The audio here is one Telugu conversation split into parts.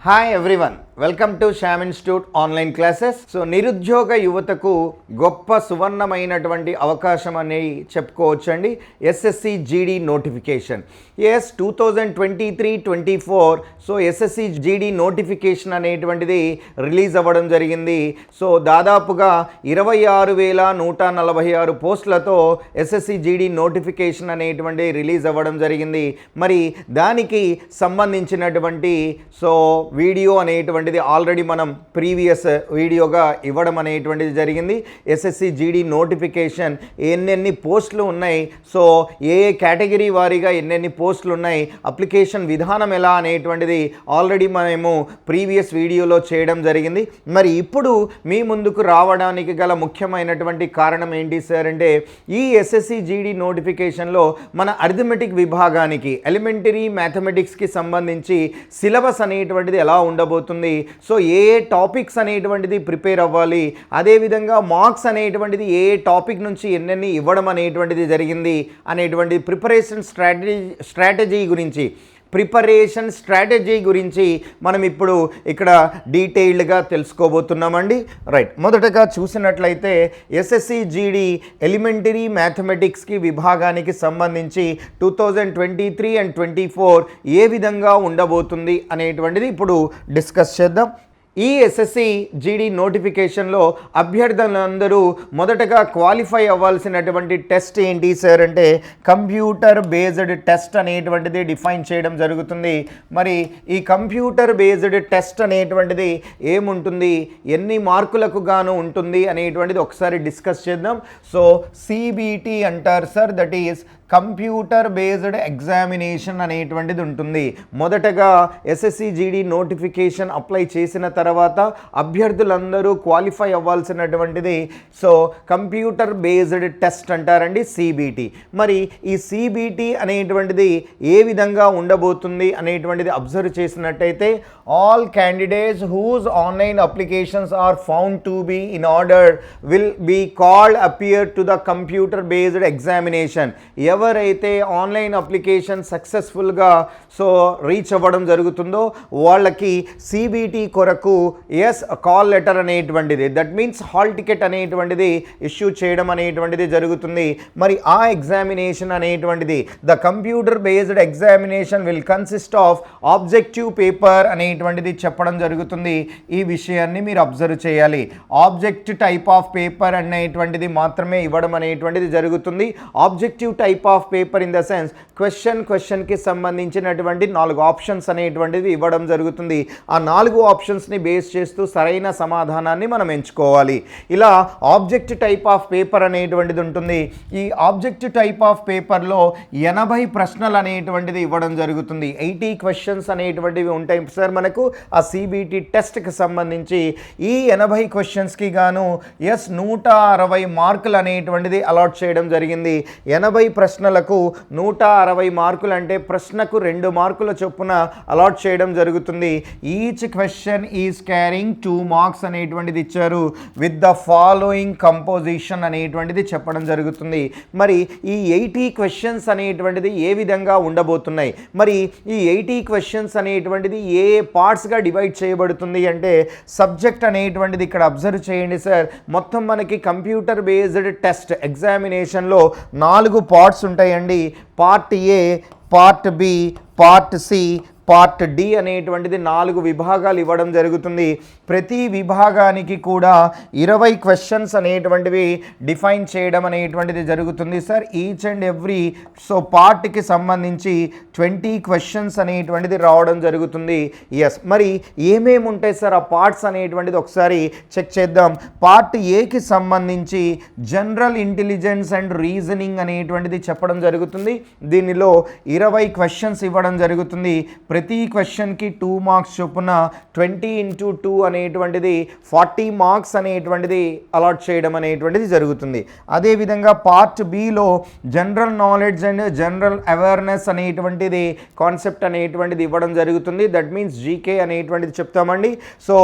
Hi everyone, welcome to Shyam institute online classes. So నిరుద్యోగ యువతకు గొప్ప సువర్ణమైనటువంటి అవకాశం అని చెప్పుకోవచ్చండి. SSC GD notification. 2023-24 so SSC GD notification అనేటువంటిది రిలీజ్ అవ్వడం జరిగింది. సో దాదాపుగా 26,146 పోస్టులతో ఎస్ఎస్సి జీడీ నోటిఫికేషన్ అనేటువంటి రిలీజ్ అవ్వడం జరిగింది. మరి దానికి సంబంధించినటువంటి వీడియో అనేటువంటిది ఆల్రెడీ మనం ప్రీవియస్ వీడియోగా ఇవ్వడం అనేటువంటిది జరిగింది. ఎస్ఎస్సి జీడీ నోటిఫికేషన్ ఎన్నెన్ని పోస్టులు ఉన్నాయి, సో ఏ కేటగిరీ వారీగా ఎన్నెన్ని పోస్టులు ఉన్నాయి, అప్లికేషన్ విధానం ఎలా అనేటువంటిది ఆల్రెడీ మనము ప్రీవియస్ వీడియోలో చేయడం జరిగింది. మరి ఇప్పుడు మీ ముందుకు రావడానికి గల ముఖ్యమైనటువంటి కారణం ఏంటి సార్ అంటే, ఈ ఎస్ఎస్సి జీడీ నోటిఫికేషన్లో మన అర్థమెటిక్ విభాగానికి ఎలిమెంటరీ మ్యాథమెటిక్స్కి సంబంధించి సిలబస్ అనేటువంటిది ఎలా ఉండబోతుంది, సో ఏ టాపిక్స్ అనేటువంటిది ప్రిపేర్ అవ్వాలి, అదేవిధంగా మార్క్స్ అనేటువంటిది ఏ టాపిక్ నుంచి ఎన్నెన్ని ఇవ్వడం అనేటువంటిది జరిగింది అనేటువంటి ప్రిపరేషన్ స్ట్రాటజీ గురించి మనం ఇప్పుడు ఇక్కడ డీటెయిల్డ్గా తెలుసుకోబోతున్నామండి. రైట్, మొదటగా చూసినట్లయితే ఎస్ఎస్సి జీడీ ఎలిమెంటరీ మ్యాథమెటిక్స్కి విభాగానికి సంబంధించి 2023 and 24 ఏ విధంగా ఉండబోతుంది అనేటువంటిది ఇప్పుడు డిస్కస్ చేద్దాం. ఈ ఎస్ఎస్సి జీడీ నోటిఫికేషన్లో అభ్యర్థులందరూ మొదటగా క్వాలిఫై అవ్వాల్సినటువంటి టెస్ట్ ఏంటి సార్ అంటే, కంప్యూటర్ బేస్డ్ టెస్ట్ అనేటువంటిది డిఫైన్ చేయడం జరుగుతుంది. మరి ఈ కంప్యూటర్ బేస్డ్ టెస్ట్ అనేటువంటిది ఏముంటుంది, ఎన్ని మార్కులకు గాను ఉంటుంది అనేటువంటిది ఒకసారి డిస్కస్ చేద్దాం. సో సిబిటి అంటారు sir, that is computer based examination అనేటువంటిది ఉంటుంది. మొదటగా ఎస్ఎస్సి జీడీ నోటిఫికేషన్ అప్లై చేసిన తర్వాత అభ్యర్థులందరూ క్వాలిఫై అవ్వాల్సినటువంటిది సో కంప్యూటర్ బేస్డ్ టెస్ట్ అంటారండి, సిబిటి. మరి ఈ సిబిటి అనేటువంటిది ఏ విధంగా ఉండబోతుంది అనేటువంటిది అబ్జర్వ్ చేసినట్టయితే, all candidates whose online applications are found to be in order will be called appear to the computer based examination. ఎవరైతే ఆన్లైన్ అప్లికేషన్ సక్సెస్ఫుల్గా రీచ్ అవ్వడం జరుగుతుందో వాళ్ళకి సిబిటి కొరకు కాల్ లెటర్ అనేటువంటిది, దట్ మీన్స్ హాల్ టికెట్ అనేటువంటిది ఇష్యూ చేయడం అనేటువంటిది జరుగుతుంది. మరి ఆ ఎగ్జామినేషన్ అనేటువంటిది the computer based examination will consist of objective paper అనేటువంటిది చెప్పడం జరుగుతుంది. ఈ విషయాన్ని మీరు అబ్జర్వ్ చేయాలి. ఆబ్జెక్ట్ టైప్ ఆఫ్ పేపర్ అనేటువంటిది మాత్రమే ఇవ్వడం అనేటువంటిది జరుగుతుంది. Objective type of paper in the sense క్వశ్చన్కి సంబంధించినటువంటి 4 ఆప్షన్స్ అనేటువంటివి ఇవ్వడం జరుగుతుంది. ఆ 4 ఆప్షన్స్ని బేస్ చేస్తూ సరైన సమాధానాన్ని మనం ఎంచుకోవాలి. ఇలా ఆబ్జెక్ట్ టైప్ ఆఫ్ పేపర్ అనేటువంటిది ఉంటుంది. ఈ ఆబ్జెక్ట్ టైప్ ఆఫ్ పేపర్లో 80 ప్రశ్నలు అనేటువంటిది ఇవ్వడం జరుగుతుంది. 80 క్వశ్చన్స్ అనేటువంటివి ఉంటాయి సార్ మనకు ఆ సిబిటి టెస్ట్కి సంబంధించి. ఈ 80 క్వశ్చన్స్కి గాను 160 మార్కులు అనేటువంటిది అలాట్ చేయడం జరిగింది. 80 ప్రశ్నలకు 160 మార్కులు అంటే ప్రశ్నకు 2 మార్కుల చొప్పున అలాట్ చేయడం జరుగుతుంది. Each question is carrying 2 marks అనేటువంటిది ఇచ్చారు. విత్ ద ఫాలోయింగ్ కంపోజిషన్ అనేటువంటిది చెప్పడం జరుగుతుంది. మరి ఈ 80 క్వశ్చన్స్ అనేటువంటిది ఏ విధంగా ఉండబోతున్నాయి, మరి ఈ 80 క్వశ్చన్స్ అనేటువంటిది ఏ పార్ట్స్గా డివైడ్ చేయబడుతుంది అంటే, సబ్జెక్ట్ అనేటువంటిది ఇక్కడ అబ్జర్వ్ చేయండి సార్. మొత్తం మనకి కంప్యూటర్ బేస్డ్ టెస్ట్ ఎగ్జామినేషన్లో 4 పార్ట్స్ ఉంటాయండి. Part A, part B, part C, part D అనేటువంటిది 4 విభాగాలు ఇవ్వడం జరుగుతుంది. ప్రతి విభాగానికి కూడా 20 క్వశ్చన్స్ అనేటువంటివి డిఫైన్ చేయడం అనేటువంటిది జరుగుతుంది సార్. ఈచ్ అండ్ ఎవ్రీ పార్ట్కి సంబంధించి 20 క్వశ్చన్స్ అనేటువంటిది రావడం జరుగుతుంది. మరి ఏమేమి ఉంటాయి సార్ ఆ పార్ట్స్ అనేటువంటిది ఒకసారి చెక్ చేద్దాం. పార్ట్ ఏకి సంబంధించి జనరల్ ఇంటెలిజెన్స్ అండ్ రీజనింగ్ అనేటువంటిది చెప్పడం జరుగుతుంది. దీనిలో 20 క్వశ్చన్స్ ఇవ్వడం జరుగుతుంది. ప్రతి క్వశ్చన్కి 2 మార్క్స్ చొప్పున 20 into 2 అనేటువంటిది 40 మార్క్స్ అనేటువంటిది అలాట్ చేయడం అనేటువంటిది జరుగుతుంది. అదేవిధంగా part below general knowledge and general awareness అనేటువంటిది కాన్సెప్ట్ అనేటువంటిది ఇవ్వడం జరుగుతుంది. దట్ మీన్స్ జీకే అనేటువంటిది చెప్తామండి. So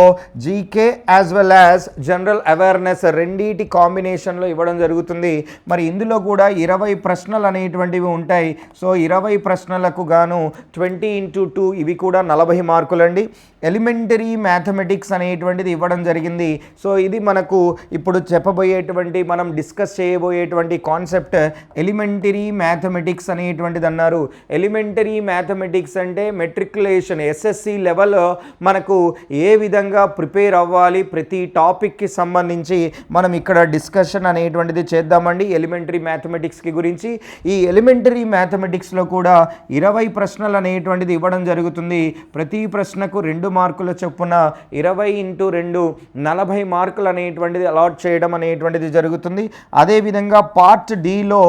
GK as well as general awareness రెండింటి కాంబినేషన్లో ఇవ్వడం జరుగుతుంది. మరి ఇందులో కూడా 20 ప్రశ్నలు అనేటువంటివి ఉంటాయి. సో 20 ప్రశ్నలకు గాను 20 into 2 2 ఇవి కూడా 40 మార్కులండి. ఎలిమెంటరీ మ్యాథమెటిక్స్ అనేటువంటిది ఇవ్వడం జరిగింది. సో ఇది మనకు ఇప్పుడు చెప్పబోయేటువంటి మనం డిస్కస్ చేయబోయేటువంటి కాన్సెప్ట్ ఎలిమెంటరీ మ్యాథమెటిక్స్ అనేటువంటిది అన్నారు. ఎలిమెంటరీ మ్యాథమెటిక్స్ అంటే మెట్రికులేషన్ ఎస్ఎస్సి లెవెల్ మనకు ఏ విధంగా ప్రిపేర్ అవ్వాలి ప్రతి టాపిక్కి సంబంధించి మనం ఇక్కడ డిస్కషన్ అనేటువంటిది చేద్దామండి. ఎలిమెంటరీ మ్యాథమెటిక్స్కి గురించి ఈ ఎలిమెంటరీ మ్యాథమెటిక్స్లో కూడా 20 ప్రశ్నలు అనేటువంటిది ఇవ్వడం జరుగుతుంది. ప్రతి ప్రశ్నకు 2 మార్కుల చొప్పున 20 × 2 40 మార్కులు అనేటువంటిది అలాట్ చేయడం అనేటువంటిది జరుగుతుంది. అదేవిధంగా పార్ట్ డిలో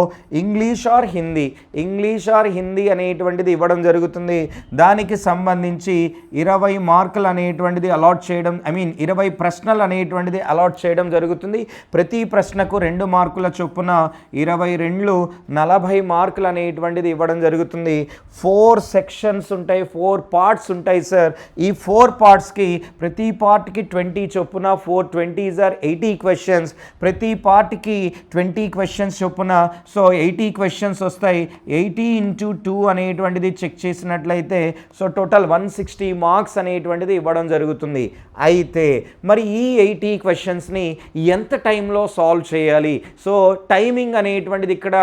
ఇంగ్లీష్ ఆర్ హిందీ అనేటువంటిది ఇవ్వడం జరుగుతుంది. దానికి సంబంధించి 20 మార్కులు అనేటువంటిది అలాట్ చేయడం 20 ప్రశ్నలు అనేటువంటిది అలాట్ చేయడం జరుగుతుంది. ప్రతి ప్రశ్నకు 2 మార్కుల చొప్పున 22 40 మార్కులు అనేటువంటిది ఇవ్వడం జరుగుతుంది. 4 సెక్షన్స్ ఉంటాయి, 4 పార్ట్స్ ఉంటాయి సార్. ఈ 4 పార్ట్స్కి ప్రతి పార్ట్కి 20 చొప్పున 4 20s ఆర్ 80 క్వశ్చన్స్. ప్రతి పార్ట్కి 20 క్వశ్చన్స్ చొప్పున సో 80 క్వశ్చన్స్ వస్తాయి. 80 × 2 అనేటువంటిది చెక్ చేసినట్లయితే సో టోటల్ 160 మార్క్స్ అనేటువంటిది ఇవ్వడం జరుగుతుంది. అయితే మరి ఈ 80 క్వశ్చన్స్ని ఎంత టైంలో సాల్వ్ చేయాలి? సో టైమింగ్ అనేటువంటిది ఇక్కడ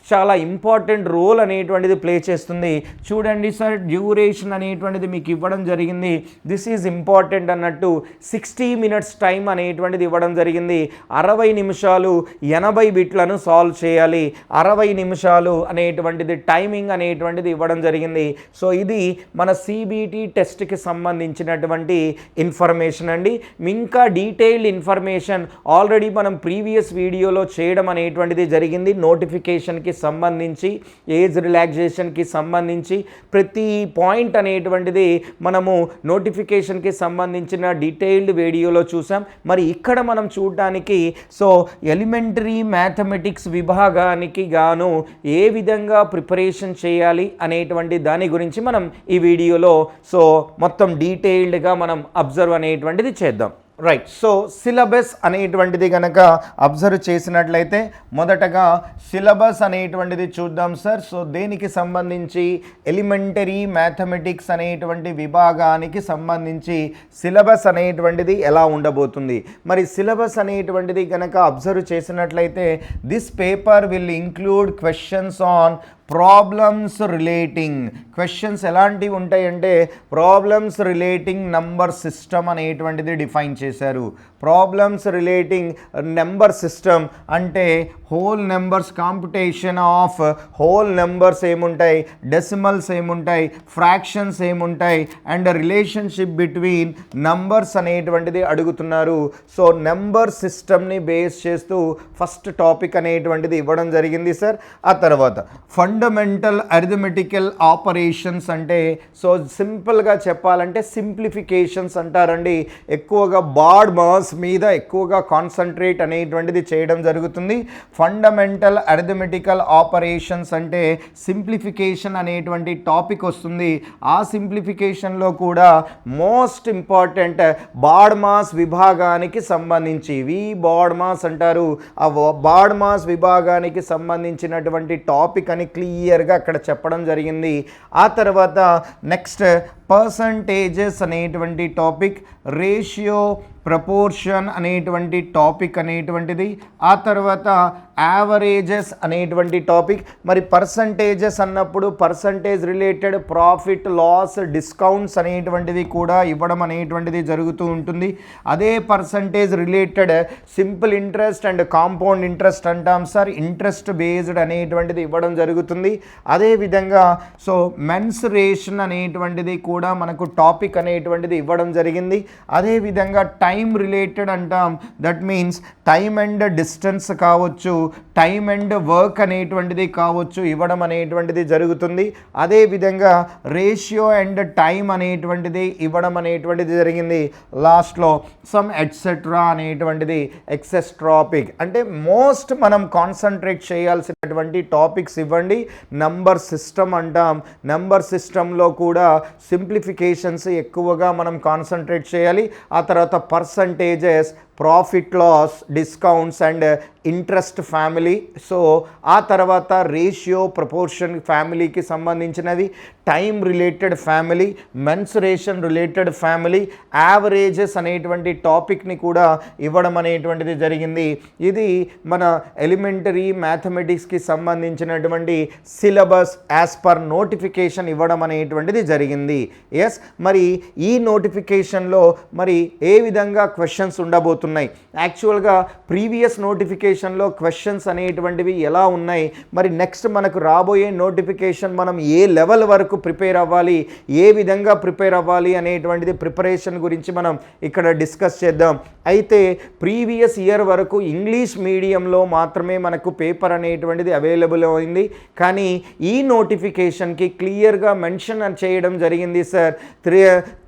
చాలా ఇంపార్టెంట్ రోల్ అనేటువంటిది ప్లే చేస్తుంది. చూడండి సార్, డ్యూరేషన్ అనేటువంటిది మీకు ఇవ్వడం జరిగింది. దిస్ ఈజ్ ఇంపార్టెంట్ అన్నట్టు 60 మినిట్స్ టైం అనేటువంటిది ఇవ్వడం జరిగింది. 60 నిమిషాలు 80 బిట్లను సాల్వ్ చేయాలి. 60 నిమిషాలు అనేటువంటిది టైమింగ్ అనేటువంటిది ఇవ్వడం జరిగింది. సో ఇది మన సిబిటి టెస్ట్కి సంబంధించినటువంటి ఇన్ఫర్మేషన్ అండి. ఇంకా డీటెయిల్డ్ ఇన్ఫర్మేషన్ ఆల్రెడీ మనం ప్రీవియస్ వీడియోలో చేయడం అనేటువంటిది జరిగింది. నోటిఫికేషన్కి సంబంధించి ఏజ్ రిలాక్సేషన్కి సంబంధించి ప్రతి పాయింట్ అనేటువంటిది మనము నోటిఫికేషన్కి సంబంధించిన డీటెయిల్డ్ వీడియోలో చూసాం. మరి ఇక్కడ మనం చూడడానికి సో ఎలిమెంటరీ మ్యాథమెటిక్స్ విభాగానికి గాను ఏ విధంగా ప్రిపరేషన్ చేయాలి అనేటువంటి దాని గురించి మనం ఈ వీడియోలో సో మొత్తం డీటెయిల్డ్గా మనం అబ్జర్వ్ అనేటువంటిది చేద్దాం. రైట్. సో సిలబస్ అనేటువంటిది కనుక అబ్జర్వ్ చేసినట్లయితే మొదటగా సిలబస్ అనేటువంటిది చూద్దాం సార్. సో దేనికి సంబంధించి ఎలిమెంటరీ మ్యాథమెటిక్స్ అనేటువంటి విభాగానికి సంబంధించి సిలబస్ అనేటువంటిది ఎలా ఉండబోతుంది? మరి సిలబస్ అనేటువంటిది కనుక అబ్జర్వ్ చేసినట్లయితే this paper will include questions on problems relating. Questions ఎలాంటివి ఉంటాయంటే ప్రాబ్లమ్స్ రిలేటింగ్ నంబర్ సిస్టమ్ అనేటువంటిది డిఫైన్ చేశారు. ప్రాబ్లమ్స్ రిలేటింగ్ నెంబర్ సిస్టమ్ అంటే whole numbers, competition of whole numbers ఏముంటాయి, డెసిమల్స్ ఏముంటాయి, ఫ్రాక్షన్స్ ఏముంటాయి అండ్ రిలేషన్షిప్ బిట్వీన్ నంబర్స్ అనేటువంటిది అడుగుతున్నారు. సో నెంబర్ సిస్టమ్ని బేస్ చేస్తూ ఫస్ట్ టాపిక్ అనేటువంటిది ఇవ్వడం జరిగింది సార్. ఆ తర్వాత ఫండమెంటల్ అరిథమెటికల్ ఆపరేషన్స్ అంటే సో సింపుల్గా చెప్పాలంటే సింప్లిఫికేషన్స్ అంటారండి. ఎక్కువగా బాడ్ మాస్ మీద ఎక్కువగా కాన్సన్ట్రేట్ అనేటువంటిది చేయడం జరుగుతుంది. ఫండమెంటల్ అరిథమెటికల్ ఆపరేషన్స్ అంటే సింప్లిఫికేషన్ అనేటువంటి టాపిక్ వస్తుంది. ఆ సింప్లిఫికేషన్లో కూడా మోస్ట్ ఇంపార్టెంట్ బాడ్ మాస్ విభాగానికి సంబంధించి బాడ్ మాస్ అంటారు. ఆ బాడ్ మాస్ విభాగానికి సంబంధించినటువంటి టాపిక్ అని క్లియర్గా అక్కడ చెప్పడం జరిగింది. ఆ తర్వాత నెక్స్ట్ పర్సంటేజెస్ అనేటువంటి టాపిక్, రేషియో, ప్రపోర్షన్ అనేటువంటి టాపిక్ అనేటువంటిది. ఆ తర్వాత యావరేజెస్ అనేటువంటి టాపిక్. మరి పర్సంటేజెస్ అన్నప్పుడు percentage related profit, loss, discounts అనేటువంటిది కూడా ఇవ్వడం అనేటువంటిది జరుగుతూ ఉంటుంది. అదే percentage related simple interest and compound interest అంటాం సార్. ఇంట్రెస్ట్ బేస్డ్ అనేటువంటిది ఇవ్వడం జరుగుతుంది. అదేవిధంగా సో మెన్సురేషన్ అనేటువంటిది కూడా మనకు టాపిక్ అనేటువంటిది ఇవ్వడం జరిగింది. అదేవిధంగా టైం రిలేటెడ్ అంటాం. That means time and distance కావచ్చు, టైం అండ్ వర్క్ అనేటువంటిది కావచ్చు ఇవ్వడం అనేటువంటిది జరుగుతుంది. అదేవిధంగా రేషియో అండ్ టైం అనేటువంటిది ఇవ్వడం అనేటువంటిది జరిగింది. లాస్ట్లో సమ్ ఎట్సెట్రా అనేటువంటిది ఎక్సెస్ టాపిక్ అంటే మోస్ట్ మనం కాన్సన్ట్రేట్ చేయాల్సినటువంటి టాపిక్స్ ఇవ్వండి. నంబర్ సిస్టమ్ అంటాం. నంబర్ సిస్టంలో కూడా సింప్లిఫికేషన్ సింప్లిఫికేషన్స్ ఎక్కువగా మనం కాన్సన్ట్రేట్ చేయాలి. ఆ తర్వాత percentages, profit loss, discounts and interest family. So ఆ తర్వాత రేషియో, ప్రపోర్షన్ ఫ్యామిలీకి సంబంధించినవి, time related family, mensuration related family, averages అనేటువంటి టాపిక్ని కూడా ఇవ్వడం అనేటువంటిది జరిగింది. ఇది మన ఎలిమెంటరీ మ్యాథమెటిక్స్కి సంబంధించినటువంటి సిలబస్ యాజ్ పర్ నోటిఫికేషన్ ఇవ్వడం అనేటువంటిది జరిగింది. ఎస్, మరి ఈ నోటిఫికేషన్లో మరి ఏ విధంగా క్వశ్చన్స్ ఉండబోతున్నాయి? యాక్చువల్గా ప్రీవియస్ నోటిఫికేషన్లో క్వశ్చన్స్ అనేటువంటివి ఎలా ఉన్నాయి, మరి నెక్స్ట్ మనకు రాబోయే నోటిఫికేషన్ మనం ఏ లెవెల్ వరకు ప్రిపేర్ అవ్వాలి, ఏ విధంగా ప్రిపేర్ అవ్వాలి అనేటువంటిది ప్రిపరేషన్ గురించి మనం ఇక్కడ డిస్కస్ చేద్దాం. అయితే ప్రీవియస్ ఇయర్ వరకు ఇంగ్లీష్ మీడియంలో మాత్రమే మనకు పేపర్ అనేటువంటిది అవైలబుల్ అయింది. కానీ ఈ నోటిఫికేషన్కి క్లియర్గా మెన్షన్ చేయడం జరిగింది సార్,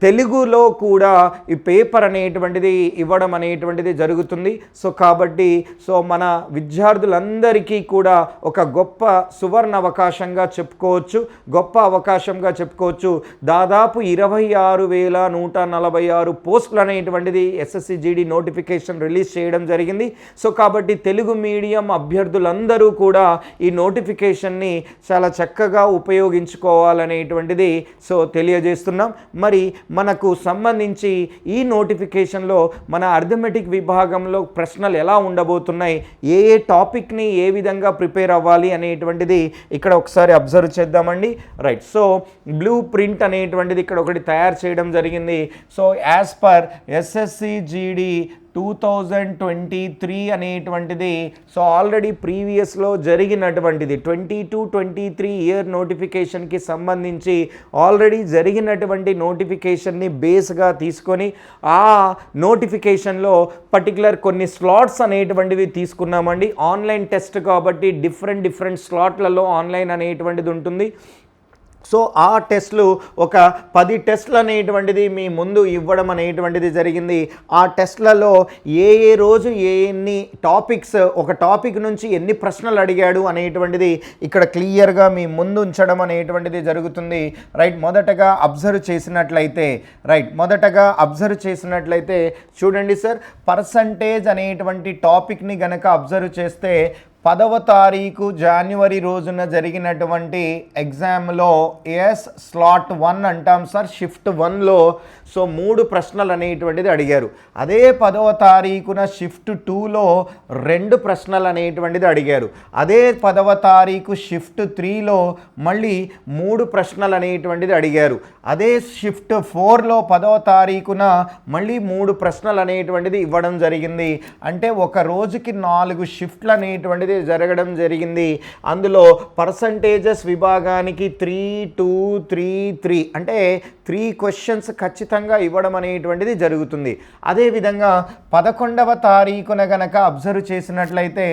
తెలుగులో కూడా ఈ పేపర్ అనేటువంటిది ఇవ్వడం అనేటువంటిది జరుగుతుంది. సో కాబట్టి మన విద్యార్థులందరికీ కూడా ఒక గొప్ప సువర్ణ అవకాశంగా చెప్పుకోవచ్చు, గొప్ప అవకాశంగా చెప్పుకోవచ్చు. దాదాపు 26,146 పోస్టులు అనేటువంటిది ఎస్ఎస్సి జీడీ నోటిఫికేషన్ రిలీజ్ చేయడం జరిగింది. సో కాబట్టి తెలుగు మీడియం అభ్యర్థులందరూ కూడా ఈ నోటిఫికేషన్ని చాలా చక్కగా ఉపయోగించుకోవాలనేటువంటిది తెలియజేస్తున్నాం. మరి మనకు సంబంధించి ఈ నోటిఫికేషన్లో మన అర్థమెటిక్ విభాగంలో ప్రశ్నలు ఎలా ఉండబోతున్నాయి, ఏ టాపిక్ని ఏ విధంగా ప్రిపేర్ అవ్వాలి అనేటువంటిది ఇక్కడ ఒకసారి అబ్జర్వ్ చేద్దామండి. రైట్, సో బ్లూ ప్రింట్ అనేటువంటిది ఇక్కడ ఒకటి తయారు చేయడం జరిగింది. So as per SSC GD 2023 అనేటువంటిది ఆల్రెడీ ప్రీవియస్లో జరిగినటువంటిది 22-23 ఇయర్ నోటిఫికేషన్కి సంబంధించి ఆల్రెడీ జరిగినటువంటి నోటిఫికేషన్ని బేస్గా తీసుకొని ఆ నోటిఫికేషన్లో పర్టికులర్ కొన్ని స్లాట్స్ అనేటువంటివి తీసుకున్నామండి. ఆన్లైన్ టెస్ట్ కాబట్టి డిఫరెంట్ స్లాట్లలో ఆన్లైన్ అనేటువంటిది ఉంటుంది. సో ఆ టెస్ట్లు ఒక 10 టెస్ట్లు అనేటువంటిది మీ ముందు ఇవ్వడం అనేటువంటిది జరిగింది. ఆ టెస్ట్లలో ఏ రోజు ఎన్ని టాపిక్స్, ఒక టాపిక్ నుంచి ఎన్ని ప్రశ్నలు అడిగాడు అనేటువంటిది ఇక్కడ క్లియర్గా మీ ముందు ఉంచడం అనేటువంటిది జరుగుతుంది. రైట్, మొదటగా అబ్జర్వ్ చేసినట్లయితే చూడండి సార్, పర్సంటేజ్ అనేటువంటి టాపిక్ని గనక అబ్జర్వ్ చేస్తే 10వ తారీఖు జనవరి రోజున జరిగినటువంటి ఎగ్జామ్లో స్లాట్ 1 అంటాం సార్, షిఫ్ట్ 1లో 3 ప్రశ్నలు అనేటువంటిది అడిగారు. అదే 10వ తారీఖున షిఫ్ట్ 2లో 2 ప్రశ్నలు అనేటువంటిది అడిగారు. అదే 10వ తారీఖు షిఫ్ట్ 3లో మళ్ళీ 3 ప్రశ్నలు అనేటువంటిది అడిగారు. అదే షిఫ్ట్ 4లో 10వ తారీఖున మళ్ళీ 3 ప్రశ్నలు అనేటువంటిది ఇవ్వడం జరిగింది. అంటే ఒక రోజుకి 4 షిఫ్ట్లు అనేటువంటిది జరగడం జరిగింది. అందులో పర్సంటేజెస్ విభాగానికి 3-2-3-3 అంటే 3 క్వశ్చన్స్ ఖచ్చితంగా ఇవ్వడం అనేటువంటిది జరుగుతుంది. అదేవిధంగా 11వ తారీఖున గనక అబ్జర్వ్ చేసినట్లయితే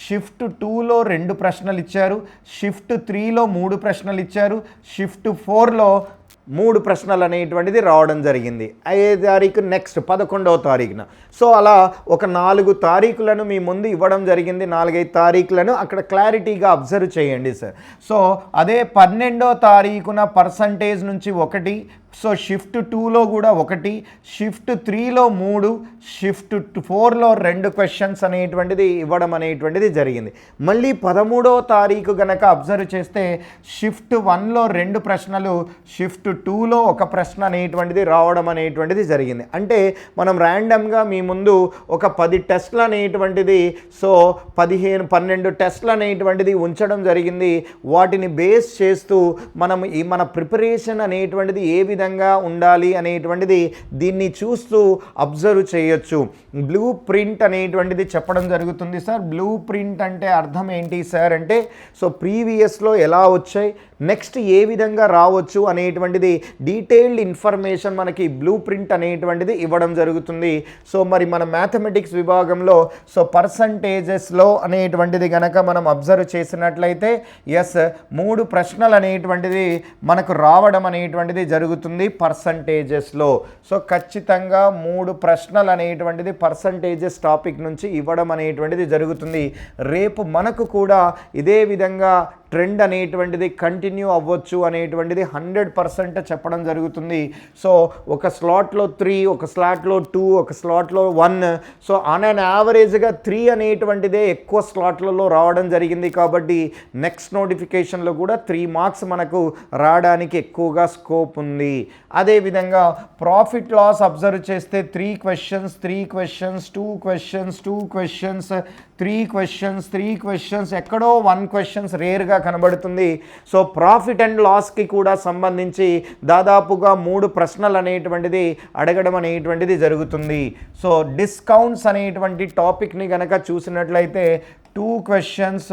షిఫ్ట్ 2లో 2 ప్రశ్నలు ఇచ్చారు, షిఫ్ట్ 3లో 3 ప్రశ్నలు ఇచ్చారు, షిఫ్ట్ 4లో 3 ప్రశ్నలు అనేటువంటిది రావడం జరిగింది. 5వ తారీఖు నెక్స్ట్ 11వ తారీఖున. సో అలా ఒక 4 తారీఖులను మీ ముందు ఇవ్వడం జరిగింది. 4-5 తారీఖులను అక్కడ క్లారిటీగా అబ్జర్వ్ చేయండి సార్. సో అదే 12వ తారీఖున పర్సంటేజ్ నుంచి 1, సో షిఫ్ట్ 2లో కూడా 1, షిఫ్ట్ 3లో 3, షిఫ్ట్ 4లో 2 క్వశ్చన్స్ అనేటువంటిది ఇవ్వడం అనేటువంటిది జరిగింది. మళ్ళీ 13వ తారీఖు గనక అబ్జర్వ్ చేస్తే షిఫ్ట్ 1లో 2 ప్రశ్నలు, షిఫ్ట్ 2లో 1 ప్రశ్న అనేటువంటిది రావడం అనేటువంటిది జరిగింది. అంటే మనం ర్యాండమ్గా మీ ముందు ఒక 10 టెస్ట్లు అనేటువంటిది 12 టెస్ట్లు అనేటువంటిది ఉంచడం జరిగింది. వాటిని బేస్ చేస్తూ మనం మన ప్రిపరేషన్ అనేటువంటిది ఏ విధంగా ఉండాలి అనేటువంటిది దీన్ని చూస్తూ అబ్జర్వ్ చేయొచ్చు. బ్లూ ప్రింట్ అనేటువంటిది చెప్పడం జరుగుతుంది సార్. బ్లూ ప్రింట్ అంటే అర్థం ఏంటి సార్ అంటే ప్రీవియస్లో ఎలా వచ్చాయి, నెక్స్ట్ ఏ విధంగా రావచ్చు అనేటువంటిది డీటెయిల్డ్ ఇన్ఫర్మేషన్ మనకి బ్లూ ప్రింట్ అనేటువంటిది ఇవ్వడం జరుగుతుంది. మరి మన మ్యాథమెటిక్స్ విభాగంలో పర్సంటేజెస్లో అనేటువంటిది గనక మనం అబ్జర్వ్ చేసినట్లయితే 3 ప్రశ్నలు అనేటువంటిది మనకు రావడం అనేటువంటిది జరుగుతుంది పర్సంటేజెస్లో. ఖచ్చితంగా 3 ప్రశ్నలు అనేటువంటిది పర్సంటేజెస్ టాపిక్ నుంచి ఇవ్వడం అనేటువంటిది జరుగుతుంది. రేపు మనకు కూడా ఇదే విధంగా ట్రెండ్ అనేటువంటిది కంటిన్యూ అవ్వచ్చు అనేటువంటిది 100% చెప్పడం జరుగుతుంది. సో ఒక స్లాట్లో 3, ఒక స్లాట్లో 2, ఒక స్లాట్లో 1, సో ఆన్ అన్ యావరేజ్గా 3 అనేటువంటిదే ఎక్కువ స్లాట్లలో రావడం జరిగింది. కాబట్టి నెక్స్ట్ నోటిఫికేషన్లో కూడా 3 మార్క్స్ మనకు రావడానికి ఎక్కువగా స్కోప్ ఉంది. అదేవిధంగా ప్రాఫిట్ లాస్ అబ్జర్వ్ చేస్తే 3 questions, 2 questions, 2 questions, 3 questions, 3 questions, ఎక్కడో 1 questions రేర్గా కనబడుతుంది. సో ప్రాఫిట్ అండ్ లాస్కి కూడా సంబంధించి దాదాపుగా 3 ప్రశ్నలు అనేటువంటిది అడగడం అనేటువంటిది జరుగుతుంది. సో డిస్కౌంట్స్ అనేటువంటి టాపిక్ని కనుక చూసినట్లయితే 2 questions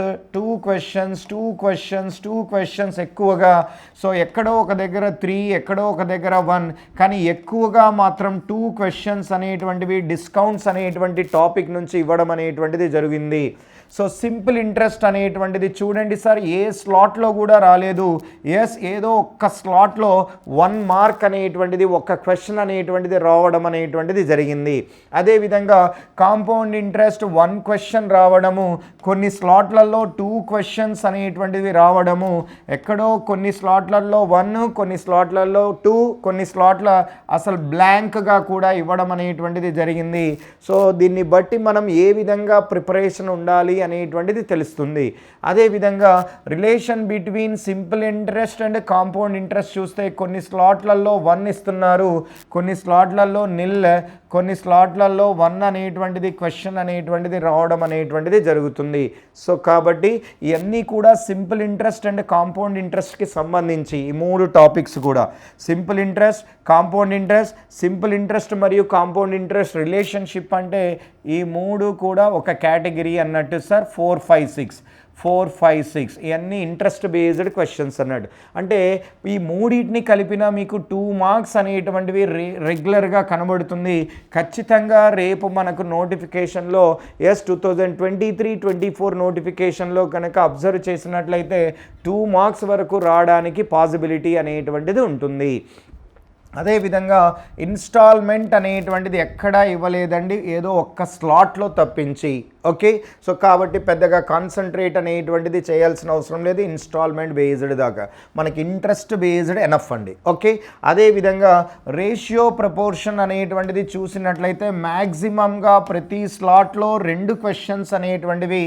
ఎక్కువగా. సో ఎక్కడో ఒక దగ్గర 3, ఎక్కడో ఒక దగ్గర 1, కానీ ఎక్కువగా మాత్రం 2 questions అనేటువంటివి డిస్కౌంట్స్ అనేటువంటి టాపిక్ నుంచి ఇవ్వడం అనేటువంటిది జరిగింది. సో సింపుల్ ఇంట్రెస్ట్ అనేటువంటిది చూడండి సార్, ఏ స్లాట్లో కూడా రాలేదు. ఎస్, ఏదో ఒక్క స్లాట్లో 1 మార్క్ అనేటువంటిది, ఒక్క క్వశ్చన్ అనేటువంటిది రావడం అనేటువంటిది జరిగింది. అదేవిధంగా కాంపౌండ్ ఇంట్రెస్ట్ 1 question రావడము, కొన్ని స్లాట్లలో 2 questions అనేటువంటివి రావడము, ఎక్కడో కొన్ని స్లాట్లలో 1, కొన్ని స్లాట్లలో 2, కొన్ని స్లాట్ల అసలు బ్లాంక్గా కూడా ఇవ్వడం అనేటువంటిది జరిగింది. సో దీన్ని బట్టి మనం ఏ విధంగా ప్రిపరేషన్ ఉండాలి అనేటువంటిది తెలుస్తుంది. అదేవిధంగా relation between simple interest and compound interest చూస్తే కొన్ని స్లాట్లలో 1 ఇస్తున్నారు, కొన్ని స్లాట్లలో నిల్, కొన్ని స్లాట్లలో 1 అనేటువంటిది క్వశ్చన్ అనేటువంటిది రావడం అనేటువంటిది జరుగుతుంది. సో కాబట్టి ఇవన్నీ కూడా సింపుల్ ఇంట్రెస్ట్ అండ్ కాంపౌండ్ ఇంట్రెస్ట్కి సంబంధించి ఈ 3 టాపిక్స్ కూడా simple interest, compound interest, simple interest మరియు కాంపౌండ్ ఇంట్రెస్ట్ రిలేషన్షిప్ అంటే ఈ 3 కూడా ఒక కేటగిరీ అన్నట్టు సార్. 4, 5, 6 ఇవన్నీ ఇంట్రెస్ట్ బేస్డ్ క్వశ్చన్స్ అన్నాడు. అంటే ఈ మూడింటిని కలిపిన మీకు 2 మార్క్స్ అనేటువంటివి రెగ్యులర్గా కనబడుతుంది. ఖచ్చితంగా రేపు మనకు నోటిఫికేషన్లో 2023-24 నోటిఫికేషన్లో కనుక అబ్జర్వ్ చేసినట్లయితే 2 మార్క్స్ వరకు రావడానికి పాసిబిలిటీ అనేటువంటిది ఉంటుంది. అదేవిధంగా ఇన్స్టాల్మెంట్ అనేటువంటిది ఎక్కడా ఇవ్వలేదండి, ఏదో ఒక్క స్లాట్లో తప్పించి. ఓకే, సో కాబట్టి పెద్దగా కాన్సన్ట్రేట్ అనేటువంటిది చేయాల్సిన అవసరం లేదు. ఇన్స్టాల్మెంట్ బేస్డ్ దాకా మనకి ఇంట్రెస్ట్ బేస్డ్ ఎనఫ్ అండి. ఓకే, అదేవిధంగా రేషియో ప్రపోర్షన్ అనేటువంటిది చూసినట్లయితే మ్యాక్సిమంగా ప్రతి స్లాట్లో 2 questions అనేటువంటివి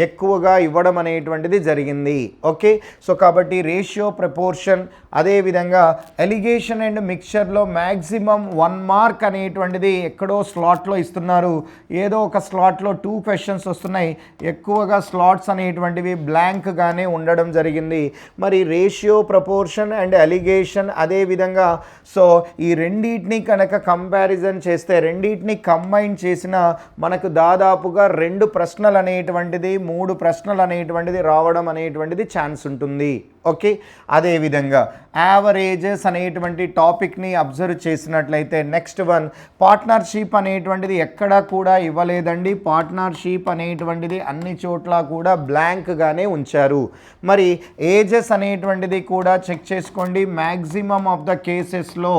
ఎక్కువగా ఇవ్వడం అనేటువంటిది జరిగింది. ఓకే, సో కాబట్టి రేషియో ప్రపోర్షన్, అదేవిధంగా ఎలిగేషన్ అండ్ మిక్చర్లో మ్యాక్సిమం 1 మార్క్ అనేటువంటిది ఎక్కడో స్లాట్లో ఇస్తున్నారు, ఏదో ఒక స్లాట్లో 2 questions వస్తున్నాయి, ఎక్కువగా స్లాట్స్ అనేటువంటివి బ్లాంక్గానే ఉండడం జరిగింది. మరి రేషియో ప్రపోర్షన్ అండ్ ఎలిగేషన్, అదేవిధంగా సో ఈ రెండింటిని కనుక కంపారిజన్ చేస్తే, రెండింటిని కంబైన్ చేసిన మనకు దాదాపుగా 2 ప్రశ్నలు అనేటువంటిది, 3 ప్రశ్నలు అనేటువంటిది రావడం అనేటువంటిది ఛాన్స్ ఉంటుంది. ఓకే, అదేవిధంగా యావరేజెస్ అనేటువంటి టాపిక్ని అబ్జర్వ్ చేసినట్లయితే నెక్స్ట్ వన్ పార్ట్నర్షిప్ అనేటువంటిది ఎక్కడా కూడా ఇవ్వలేదండి. పార్ట్నర్షిప్ అనేటువంటిది అన్ని చోట్ల కూడా బ్లాంక్గానే ఉంచారు. మరి ఏజెస్ అనేటువంటిది కూడా చెక్ చేసుకోండి, మ్యాక్సిమం ఆఫ్ ద కేసెస్లో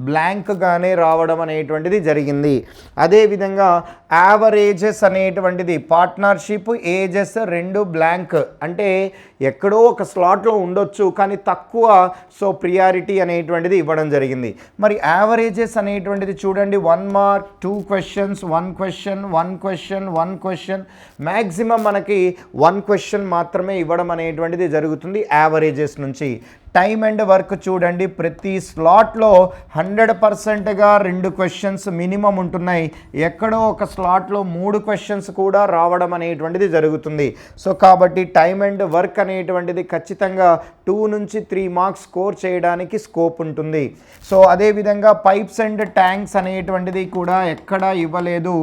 బ్లాంక్గానే రావడం అనేటువంటిది జరిగింది. అదేవిధంగా యావరేజెస్ అనేటువంటిది పార్ట్నర్షిప్, ఏజెస్ 2 బ్లాంక్, అంటే ఎక్కడో ఒక స్లాట్లో ఉండొచ్చు కానీ తక్కువ, సో ప్రియారిటీ అనేటువంటిది ఇవ్వడం జరిగింది. మరి యావరేజెస్ అనేటువంటిది చూడండి, 1 mark, 2 questions, 1 question, 1 question, 1 question, maximum మనకి 1 question మాత్రమే ఇవ్వడం అనేటువంటిది జరుగుతుంది యావరేజెస్ నుంచి. టైమ్ అండ్ వర్క్ చూడండి, ప్రతి స్లాట్లో 100%గా 2 questions మినిమం ఉంటున్నాయి, ఎక్కడో ఒక స్లాట్లో 3 questions కూడా రావడం అనేటువంటిది జరుగుతుంది. సో కాబట్టి టైమ్ అండ్ వర్క్ అనేటువంటిది ఖచ్చితంగా 2 నుంచి 3 మార్క్స్ స్కోర్ చేయడానికి స్కోప్ ఉంటుంది. సో అదేవిధంగా పైప్స్ అండ్ ట్యాంక్స్ అనేటువంటిది కూడా ఎక్కడా ఇవ్వలేదు.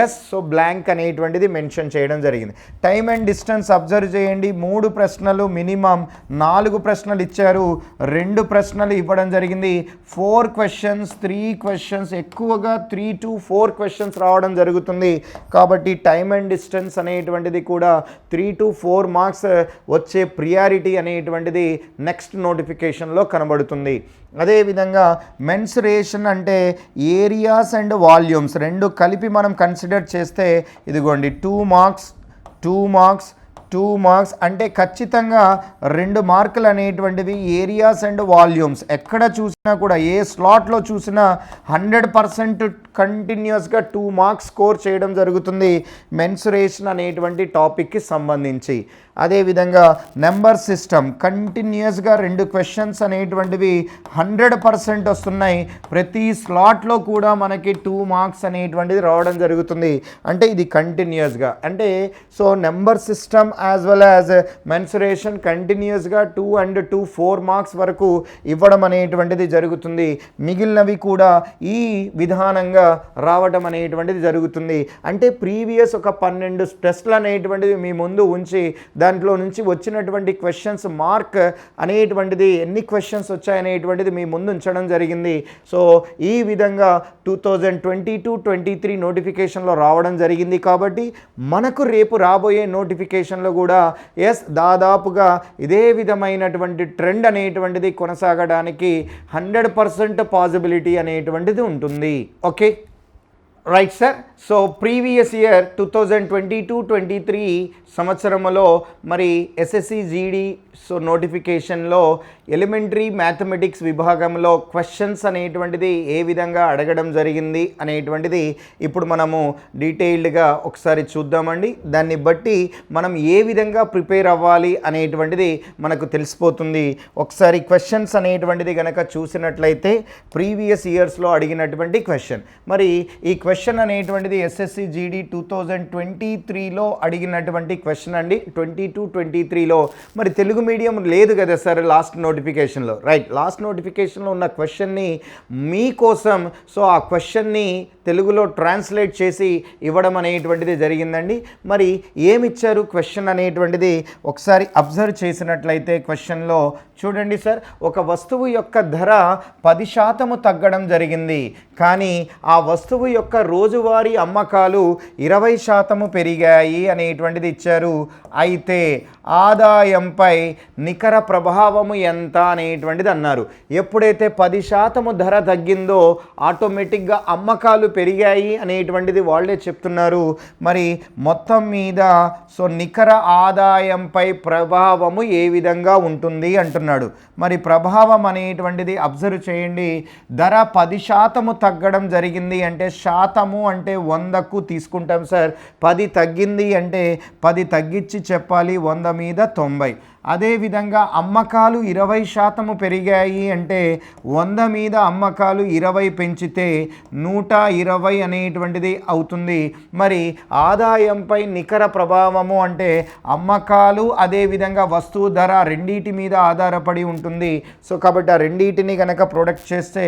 ఎస్, సో బ్లాంక్ అనేటువంటిది మెన్షన్ చేయడం జరిగింది. టైమ్ అండ్ డిస్టెన్స్ అబ్జర్వ్ చేయండి, 3 ప్రశ్నలు మినిమం, 4 ప్రశ్నలు ఇచ్చారు, 2 ప్రశ్నలు ఇవ్వడం జరిగింది. 4 questions, 3 questions, ఎక్కువగా 3 to 4 questions రావడం జరుగుతుంది. కాబట్టి టైమ్ అండ్ డిస్టెన్స్ అనేటువంటిది కూడా 3 to 4 మార్క్స్ వచ్చే ప్రియారిటీ అనేటువంటిది నెక్స్ట్ నోటిఫికేషన్లో కనబడుతుంది. అదేవిధంగా మెన్సురేషన్ అంటే ఏరియాస్ అండ్ వాల్యూమ్స్ 2 కలిపి మనం కన్సిడర్ చేస్తే ఇదిగోండి 2 marks, 2 marks, 2 మార్క్స్ అంటే ఖచ్చితంగా 2 మార్కులు అనేటువంటివి ఏరియాస్ అండ్ వాల్యూమ్స్ ఎక్కడ చూసినా కూడా ఏ స్లాట్లో చూసినా 100% కంటిన్యూస్గా 2 మార్క్స్ స్కోర్ చేయడం జరుగుతుంది మెన్సురేషన్ అనేటువంటి టాపిక్కి సంబంధించి. అదేవిధంగా నెంబర్ సిస్టమ్ కంటిన్యూస్గా 2 క్వశ్చన్స్ అనేటువంటివి 100% వస్తున్నాయి. ప్రతి స్లాట్లో కూడా మనకి 2 మార్క్స్ అనేటువంటిది రావడం జరుగుతుంది. అంటే ఇది కంటిన్యూస్గా అంటే so number system as well as mensuration కంటిన్యూస్గా 2 and 2 4 మార్క్స్ వరకు ఇవ్వడం అనేటువంటిది జరుగుతుంది. మిగిలినవి కూడా ఈ విధానంగా రావడం అనేటువంటిది జరుగుతుంది. అంటే ప్రీవియస్ ఒక 12 టెస్ట్లు అనేటువంటివి మీ ముందు ఉంచి దాంట్లో నుంచి వచ్చినటువంటి క్వశ్చన్స్ మార్క్ అనేటువంటిది ఎన్ని క్వశ్చన్స్ వచ్చాయనేటువంటిది మీ ముందు ఉంచడం జరిగింది. సో ఈ విధంగా 2022-23 నోటిఫికేషన్లో రావడం జరిగింది. కాబట్టి మనకు రేపు రాబోయే నోటిఫికేషన్లో కూడా దాదాపుగా ఇదే విధమైనటువంటి ట్రెండ్ అనేటువంటిది కొనసాగడానికి 100% పాసిబిలిటీ అనేటువంటిది ఉంటుంది. Okay right sir. So previous year 2022-23 సంవత్సరంలో మరి ఎస్ఎస్సి జీడీ సో నోటిఫికేషన్లో ఎలిమెంటరీ మ్యాథమెటిక్స్ విభాగంలో క్వశ్చన్స్ అనేటువంటిది ఏ విధంగా అడగడం జరిగింది అనేటువంటిది ఇప్పుడు మనము డీటెయిల్డ్గా ఒకసారి చూద్దామండి. దాన్ని బట్టి మనం ఏ విధంగా ప్రిపేర్ అవ్వాలి అనేటువంటిది మనకు తెలిసిపోతుంది. ఒకసారి క్వశ్చన్స్ అనేటువంటిది కనుక చూసినట్లయితే ప్రీవియస్ ఇయర్స్లో అడిగినటువంటి క్వశ్చన్ మరి ఈ క్వశ్చన్ అనేటువంటిది ఎస్ఎస్సి జీడీ 2023లో అడిగినటువంటి క్వశ్చన్ అండి. 22-23లో మరి తెలుగు మీడియం లేదు కదా సార్ లాస్ట్ నోటిఫికేషన్లో. రైట్, లాస్ట్ నోటిఫికేషన్లో ఉన్న క్వశ్చన్ని మీకోసం సో ఆ క్వశ్చన్ని తెలుగులో ట్రాన్స్లేట్ చేసి ఇవ్వడం అనేటువంటిది జరిగిందండి. మరి ఏమిచ్చారు క్వశ్చన్ అనేటువంటిది ఒకసారి అబ్జర్వ్ చేసినట్లయితే క్వశ్చన్లో చూడండి సార్, ఒక వస్తువు యొక్క ధర 10% తగ్గడం జరిగింది, కానీ ఆ వస్తువు యొక్క రోజువారీ అమ్మకాలు 20% పెరిగాయి అనేటువంటిది ఇచ్చారు. అయితే ఆదాయంపై నికర ప్రభావము ఎంత అనేటువంటిది అన్నారు. ఎప్పుడైతే 10% ధర తగ్గిందో ఆటోమేటిక్గా అమ్మకాలు పెరిగాయి అనేటువంటిది వాళ్ళే చెప్తున్నారు. మరి మొత్తం మీద సో నికర ఆదాయంపై ప్రభావము ఏ విధంగా ఉంటుంది అంటున్నాడు. మరి ప్రభావం అనేటువంటిది అబ్జర్వ్ చేయండి. ధర 10% తగ్గడం జరిగింది అంటే శాతము అంటే 100కు తీసుకుంటాం సార్. 10 తగ్గింది అంటే 10 తగ్గించి చెప్పాలి, 100 మీద 90. అదేవిధంగా అమ్మకాలు 20% పెరిగాయి అంటే 100 మీద అమ్మకాలు 20 పెంచితే 120 అనేటువంటిది అవుతుంది. మరి ఆదాయంపై నికర ప్రభావము అంటే అమ్మకాలు అదేవిధంగా వస్తువు ధర రెండింటి మీద ఆధారపడి ఉంటుంది. సో కాబట్టి ఆ రెండింటిని కనుక ప్రొడక్ట్ చేస్తే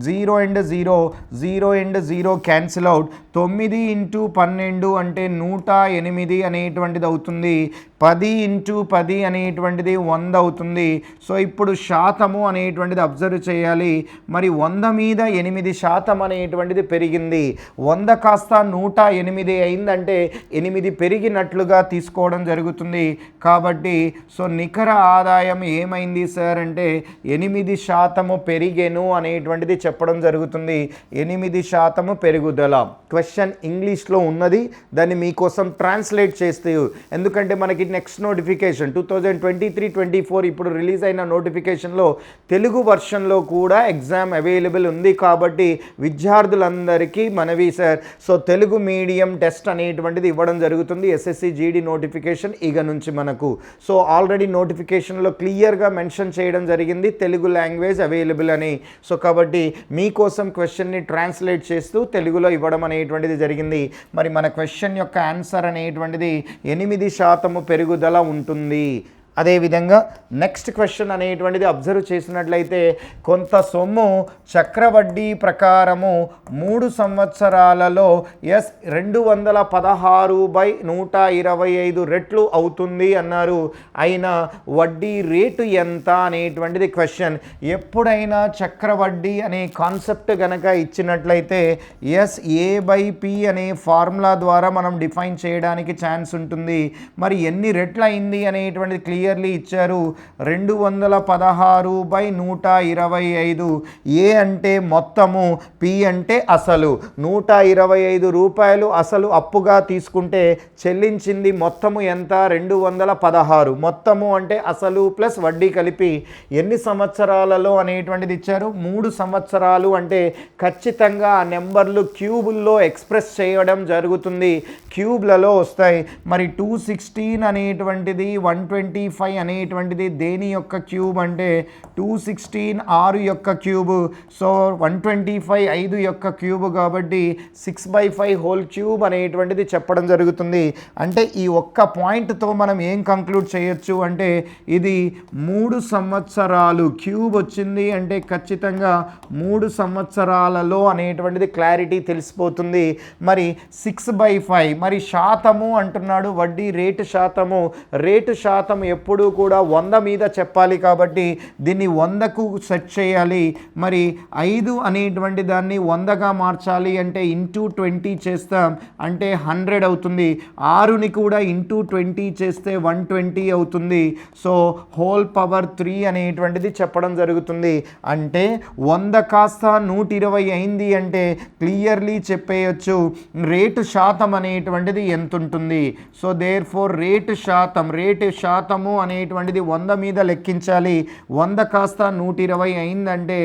0 and 0, 0 and 0 cancel out. 9 into 12 అంటే 108 అనేటువంటిది అవుతుంది. 10 into 10 అనేటువంటిది 100 అవుతుంది. సో ఇప్పుడు శాతము అనేటువంటిది అబ్జర్వ్ చేయాలి. మరి 100 మీద 8% అనేటువంటిది పెరిగింది. 100 కాస్త 108 అయిందంటే 8 పెరిగినట్లుగా తీసుకోవడం జరుగుతుంది. కాబట్టి సో నికర ఆదాయం ఏమైంది సార్ అంటే 8% పెరిగెను అనేటువంటిది చెప్పడం జరుగుతుంది. 8% పెరుగుదల. క్వశ్చన్ ఇంగ్లీష్లో ఉన్నది, దాన్ని మీకోసం ట్రాన్స్లేట్ చేస్తే ఎందుకంటే మనకి నెక్స్ట్ నోటిఫికేషన్ 2023-24 ఇప్పుడు రిలీజ్ అయిన నోటిఫికేషన్లో తెలుగు వర్షన్లో కూడా ఎగ్జామ్ అవైలబుల్ ఉంది. కాబట్టి విద్యార్థులందరికీ మనవి sir, so Telugu medium test అనేటువంటిది ఇవ్వడం జరుగుతుంది ఎస్ఎస్సి జీడీ నోటిఫికేషన్ ఇక నుంచి మనకు. సో ఆల్రెడీ నోటిఫికేషన్లో క్లియర్గా మెన్షన్ చేయడం జరిగింది తెలుగు లాంగ్వేజ్ అవైలబుల్ అని. సో కాబట్టి మీకోసం క్వశ్చన్ని ట్రాన్స్లేట్ చేస్తూ తెలుగులో ఇవ్వడం అనేటువంటిది జరిగింది. మరి మన క్వశ్చన్ యొక్క ఆన్సర్ అనేటువంటిది 8% పెరుగుదల ఉంటుంది. అదేవిధంగా నెక్స్ట్ క్వశ్చన్ అనేటువంటిది అబ్జర్వ్ చేసినట్లయితే కొంత సొమ్ము చక్రవడ్డీ ప్రకారము 3 సంవత్సరాలలో 216/125 రెట్లు అవుతుంది అన్నారు. అయినా వడ్డీ రేటు ఎంత అనేటువంటిది క్వశ్చన్. ఎప్పుడైనా చక్రవడ్డీ అనే కాన్సెప్ట్ కనుక ఇచ్చినట్లయితే A/P అనే ఫార్ములా ద్వారా మనం డిఫైన్ చేయడానికి ఛాన్స్ ఉంటుంది. మరి ఎన్ని రెట్లు అయింది అనేటువంటిది క్లియర్ క్లియర్లీ ఇచ్చారు 216/125. ఏ అంటే మొత్తము, పి అంటే అసలు. 125 రూపాయలు అసలు అప్పుగా తీసుకుంటే చెల్లించింది మొత్తము ఎంత? 216. మొత్తము అంటే అసలు ప్లస్ వడ్డీ కలిపి ఎన్ని సంవత్సరాలలో అనేటువంటిది ఇచ్చారు? 3 సంవత్సరాలు. అంటే ఖచ్చితంగా ఆ నెంబర్లు క్యూబుల్లో ఎక్స్ప్రెస్ చేయడం జరుగుతుంది, క్యూబ్లలో వస్తాయి. మరి 216 అనేటువంటిది 125 అనేటువంటిది దేని యొక్క క్యూబ్ అంటే 216 6 యొక్క క్యూబ్. సో 125 5 యొక్క క్యూబ్ కాబట్టి 6/5 హోల్ క్యూబ్ అనేటువంటిది చెప్పడం జరుగుతుంది. అంటే ఈ ఒక్క పాయింట్తో మనం ఏం కంక్లూడ్ చేయొచ్చు అంటే ఇది 3 సంవత్సరాలు క్యూబ్ వచ్చింది అంటే ఖచ్చితంగా 3 సంవత్సరాలలో అనేటువంటిది క్లారిటీ తెలిసిపోతుంది. మరి 6/5 మరి శాతము అంటున్నాడు, వడ్డీ రేటు శాతము. రేటు శాతం ఎప్పుడూ కూడా 100 మీద చెప్పాలి కాబట్టి దీన్ని 100కు సెట్ చేయాలి. మరి 5 అనేటువంటి దాన్ని 100గా మార్చాలి అంటే ఇంటూ 20 చేస్తాం అంటే 100 అవుతుంది. 6ని కూడా ఇంటూ 20 చేస్తే 120 అవుతుంది. సో హోల్ పవర్ 3 అనేటువంటిది చెప్పడం జరుగుతుంది. అంటే 100 కాస్త 120 అయింది అంటే క్లియర్లీ చెప్పేయచ్చు రేటు శాతం అనేటువంటిది ఎంత ఉంటుంది. సో దేర్ ఫోర్ రేటు శాతము అనేటువంటిది 100 మీద లెక్కించాలి. 100 కాస్త 120 అయిందంటే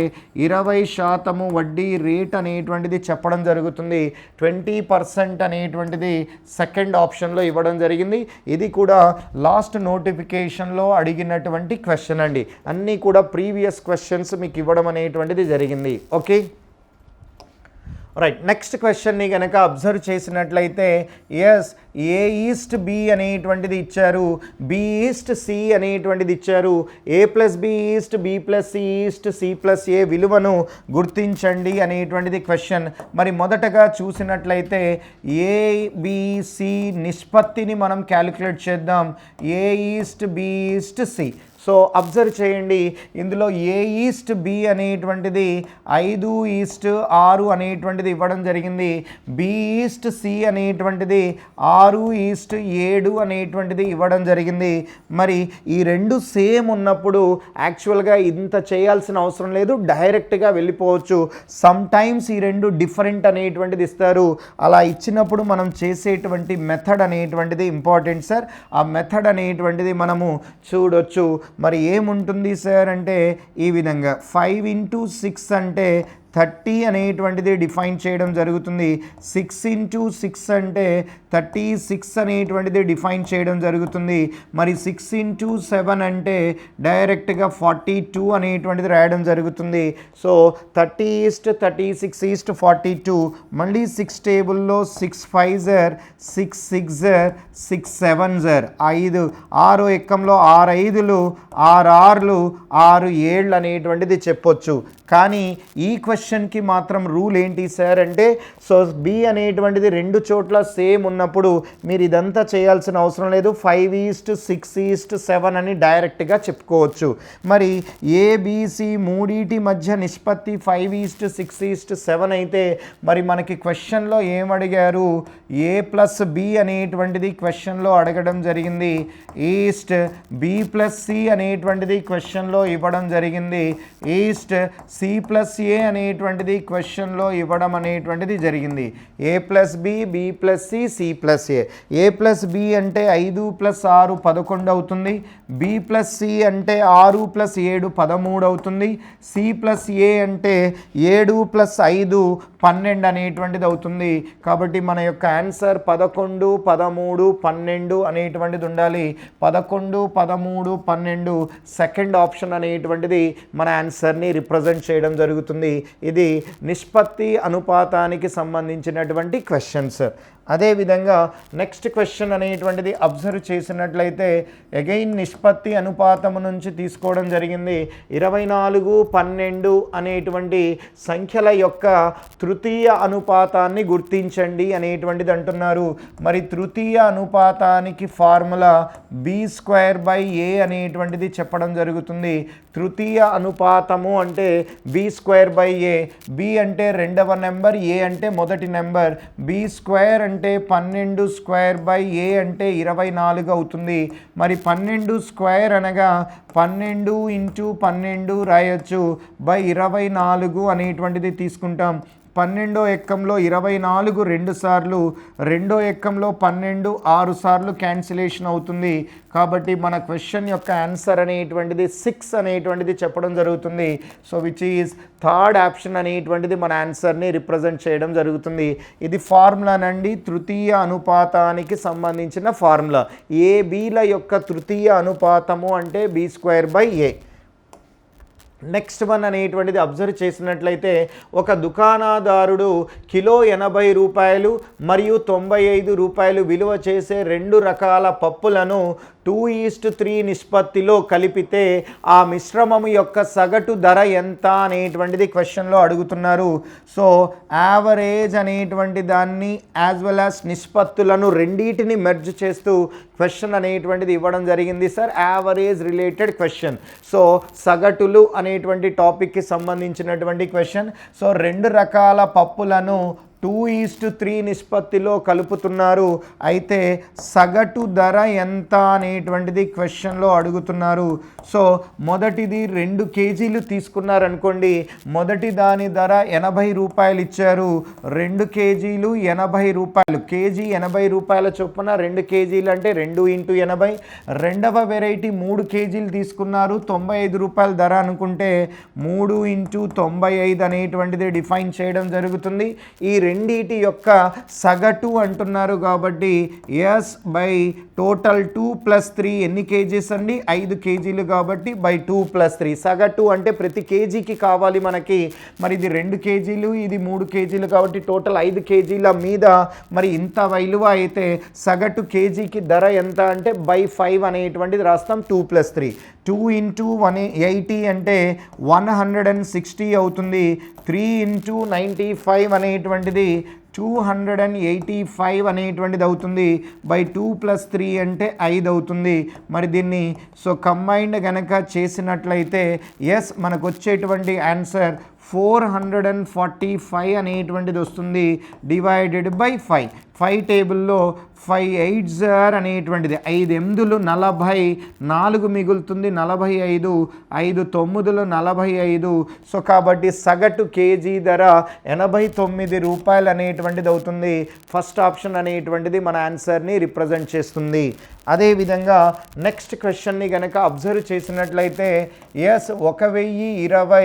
20% వడ్డీ రేట్ అనేటువంటిది చెప్పడం జరుగుతుంది. 20% అనేటువంటిది సెకండ్ ఆప్షన్లో ఇవ్వడం జరిగింది. ఇది కూడా లాస్ట్ నోటిఫికేషన్లో అడిగినటువంటి క్వశ్చన్ అండి. అన్నీ కూడా ప్రీవియస్ క్వశ్చన్స్ మీకు ఇవ్వడం అనేటువంటిది జరిగింది. Okay right. నెక్స్ట్ క్వశ్చన్ని కనుక అబ్జర్వ్ చేసినట్లయితే ఎస్ ఏ ఈస్ట్ బి అనేటువంటిది ఇచ్చారు, బి ఈస్ట్ సి అనేటువంటిది ఇచ్చారు. A plus B is to B plus C is to C plus A విలువను గుర్తించండి అనేటువంటిది క్వశ్చన్. మరి మొదటగా చూసినట్లయితే ఏబిసి నిష్పత్తిని మనం క్యాలిక్యులేట్ చేద్దాం. A is to B is to C. So observe చేయండి, ఇందులో ఏ ఈస్ట్ బి అనేటువంటిది 5:6 అనేటువంటిది ఇవ్వడం జరిగింది. బి ఈస్ట్ సి అనేటువంటిది 6:7 అనేటువంటిది ఇవ్వడం జరిగింది. మరి ఈ రెండు సేమ్ ఉన్నప్పుడు యాక్చువల్గా ఇంత చేయాల్సిన అవసరం లేదు, డైరెక్ట్గా వెళ్ళిపోవచ్చు. సమ్ టైమ్స్ ఈ రెండు డిఫరెంట్ అనేటువంటిది ఇస్తారు. అలా ఇచ్చినప్పుడు మనం చేసేటువంటి మెథడ్ అనేటువంటిది ఇంపార్టెంట్ సార్. ఆ మెథడ్ అనేటువంటిది మనము చూడొచ్చు. మరి ఏముంటుంది సార్ అంటే ఈ విధంగా 5 × 6 అంటే 30 అనేటువంటిది డిఫైన్ చేయడం జరుగుతుంది. 6 × 6 అంటే 36 అనేటువంటిది డిఫైన్ చేయడం జరుగుతుంది. మరి 6 × 7 అంటే డైరెక్ట్గా 42 అనేటువంటిది రాయడం జరుగుతుంది. సో 30:36:42 మళ్ళీ 6 టేబుల్లో 6 5s 6 6s 6 7s 5 6 ఎక్కంలో 6 5లు 6 6లు 6 7లు అనేటువంటిది చెప్పొచ్చు. కానీ ఈ క్వశ్చన్కి మాత్రం రూల్ ఏంటి సార్ అంటే సో బి అనేటువంటిది రెండు చోట్ల సేమ్ ఉన్నప్పుడు మీరు ఇదంతా చేయాల్సిన అవసరం లేదు. 5:6:7 అని డైరెక్ట్గా చెప్పుకోవచ్చు. మరి ఏబిసి మూడింటి మధ్య నిష్పత్తి 5:6:7 అయితే మరి మనకి క్వశ్చన్లో ఏమడిగారు? ఏ ప్లస్ బి అనేటువంటిది క్వశ్చన్లో అడగడం జరిగింది. ఈస్ట్ బి ప్లస్ సి అనేటువంటిది క్వశ్చన్లో ఇవ్వడం జరిగింది. ఈస్ట్ సి ప్లస్ ఏ అనేటువంటిది క్వశ్చన్లో ఇవ్వడం అనేటువంటిది జరిగింది. A plus B B plus C C plus A. A plus B అంటే 5 + 6 11 అవుతుంది. బి ప్లస్ సి అంటే 6 + 7 13 అవుతుంది. సి ప్లస్ ఏ అంటే 7 + 5 12 అనేటువంటిది అవుతుంది. కాబట్టి మన యొక్క ఆన్సర్ 11 13 12 అనేటువంటిది ఉండాలి. 11 13 12 సెకండ్ ఆప్షన్ అనేటువంటిది మన ఆన్సర్ని రిప్రజెంట్ చేయడం జరుగుతుంది. ఇది నిష్పత్తి అనుపాతానికి సంబంధించినటువంటి క్వశ్చన్స్. అదేవిధంగా నెక్స్ట్ క్వశ్చన్ అనేటువంటిది అబ్జర్వ్ చేసినట్లయితే అగైన్ నిష్పత్తి అనుపాతము నుంచి తీసుకోవడం జరిగింది. 24 12 అనేటువంటి సంఖ్యల యొక్క తృతీయ అనుపాతాన్ని గుర్తించండి అనేటువంటిది అంటున్నారు. మరి తృతీయ అనుపాతానికి ఫార్ములా b² అనేటువంటిది చెప్పడం జరుగుతుంది. తృతీయ అనుపాతము అంటే b² ఏ, బి అంటే రెండవ నెంబర్, ఏ అంటే మొదటి నెంబర్. బి స్క్వేర్ అంటే 12 స్క్వేర్ బై ఏ అంటే 24 అవుతుంది. మరి 12 స్క్వేర్ అనగా 12 ఇంటూ 12 రాయొచ్చు బై 24 అనేటువంటిది తీసుకుంటాం. 12వ ఎక్కంలో 24 2 సార్లు, రెండో ఎక్కంలో 12 6 సార్లు క్యాన్సిలేషన్ అవుతుంది. కాబట్టి మన క్వశ్చన్ యొక్క ఆన్సర్ అనేటువంటిది 6 అనేటువంటిది చెప్పడం జరుగుతుంది. So which is third option అనేటువంటిది మన ఆన్సర్ని రిప్రజెంట్ చేయడం జరుగుతుంది. ఇది ఫార్ములానండి, తృతీయ అనుపాతానికి సంబంధించిన ఫార్ములా. ఏ బీల యొక్క తృతీయ అనుపాతము అంటే b square by a. Next one అనేటువంటిది అబ్జర్వ్ చేసినట్లయితే, ఒక దుకాణదారుడు కిలో 80 రూపాయలు మరియు 95 రూపాయలు విలువ చేసే 2 రకాల పప్పులను 2:3 నిష్పత్తిలో కలిపితే ఆ మిశ్రమము యొక్క సగటు ధర ఎంత అనేటువంటిది క్వశ్చన్లో అడుగుతున్నారు. సో యావరేజ్ అనేటువంటి దాన్ని యాజ్ వెల్ యాజ్ నిష్పత్తులను రెండింటిని మెర్జ్ చేస్తూ క్వశ్చన్ అనేటువంటిది ఇవ్వడం జరిగింది sir. Average related question. So సగటులు అనేటువంటి టాపిక్కి సంబంధించినటువంటి క్వశ్చన్. సో 2 రకాల పప్పులను 2:3 నిష్పత్తిలో కలుపుతున్నారు. అయితే సగటు ధర ఎంత అనేటువంటిది క్వశ్చన్లో అడుగుతున్నారు. సో మొదటిది 2 కేజీలు తీసుకున్నారనుకోండి, మొదటి దాని ధర 80 రూపాయలు ఇచ్చారు. 2 కేజీలు 80 రూపాయలు, కేజీ 80 రూపాయల చొప్పున 2 కేజీలు అంటే 2 ఇంటూ 80. రెండవ వెరైటీ 3 కేజీలు తీసుకున్నారు, 95 రూపాయల ధర అనుకుంటే 3 ఇంటూ 95 అనేటువంటిది డిఫైన్ చేయడం జరుగుతుంది. ఈ రెండిటి యొక్క సగటు అంటున్నారు కాబట్టి ఎస్ బై టోటల్ 2+3 ఎన్ని కేజీస్ అండి? 5 కేజీలు కాబట్టి బై 2+3. సగటు అంటే ప్రతి కేజీకి కావాలి మనకి. మరి ఇది 2 కేజీలు, ఇది 3 కేజీలు కాబట్టి టోటల్ 5 కేజీల మీద మరి ఇంత విలువ అయితే సగటు కేజీకి ధర ఎంత అంటే బై 5 అనేటువంటిది రాస్తాం. 2+3, 2 ఇంటూ 180 అంటే 160 అవుతుంది. 3 ఇంటూ 95 అనేటువంటిది 285 అనేటువంటిది అవుతుంది. బై 2+3 అంటే 5 అవుతుంది. మరి దీన్ని సో కంబైన్డ్ కనుక చేసినట్లయితే ఎస్ మనకు వచ్చేటువంటి ఆన్సర్ 445 అనేటువంటిది వస్తుంది. Divided by 5. 5 టేబుల్లో 5 8s అనేటువంటిది 5 8లు 40, 4 మిగులుతుంది 45, 5 9లు 45. సో కాబట్టి సగటు కేజీ ధర 89 రూపాయలు అనేటువంటిది అవుతుంది. ఫస్ట్ ఆప్షన్ అనేటువంటిది మన ఆన్సర్ని రిప్రజెంట్ చేస్తుంది. అదేవిధంగా నెక్స్ట్ క్వశ్చన్ని కనుక అబ్జర్వ్ చేసినట్లయితే ఎస్ 1020,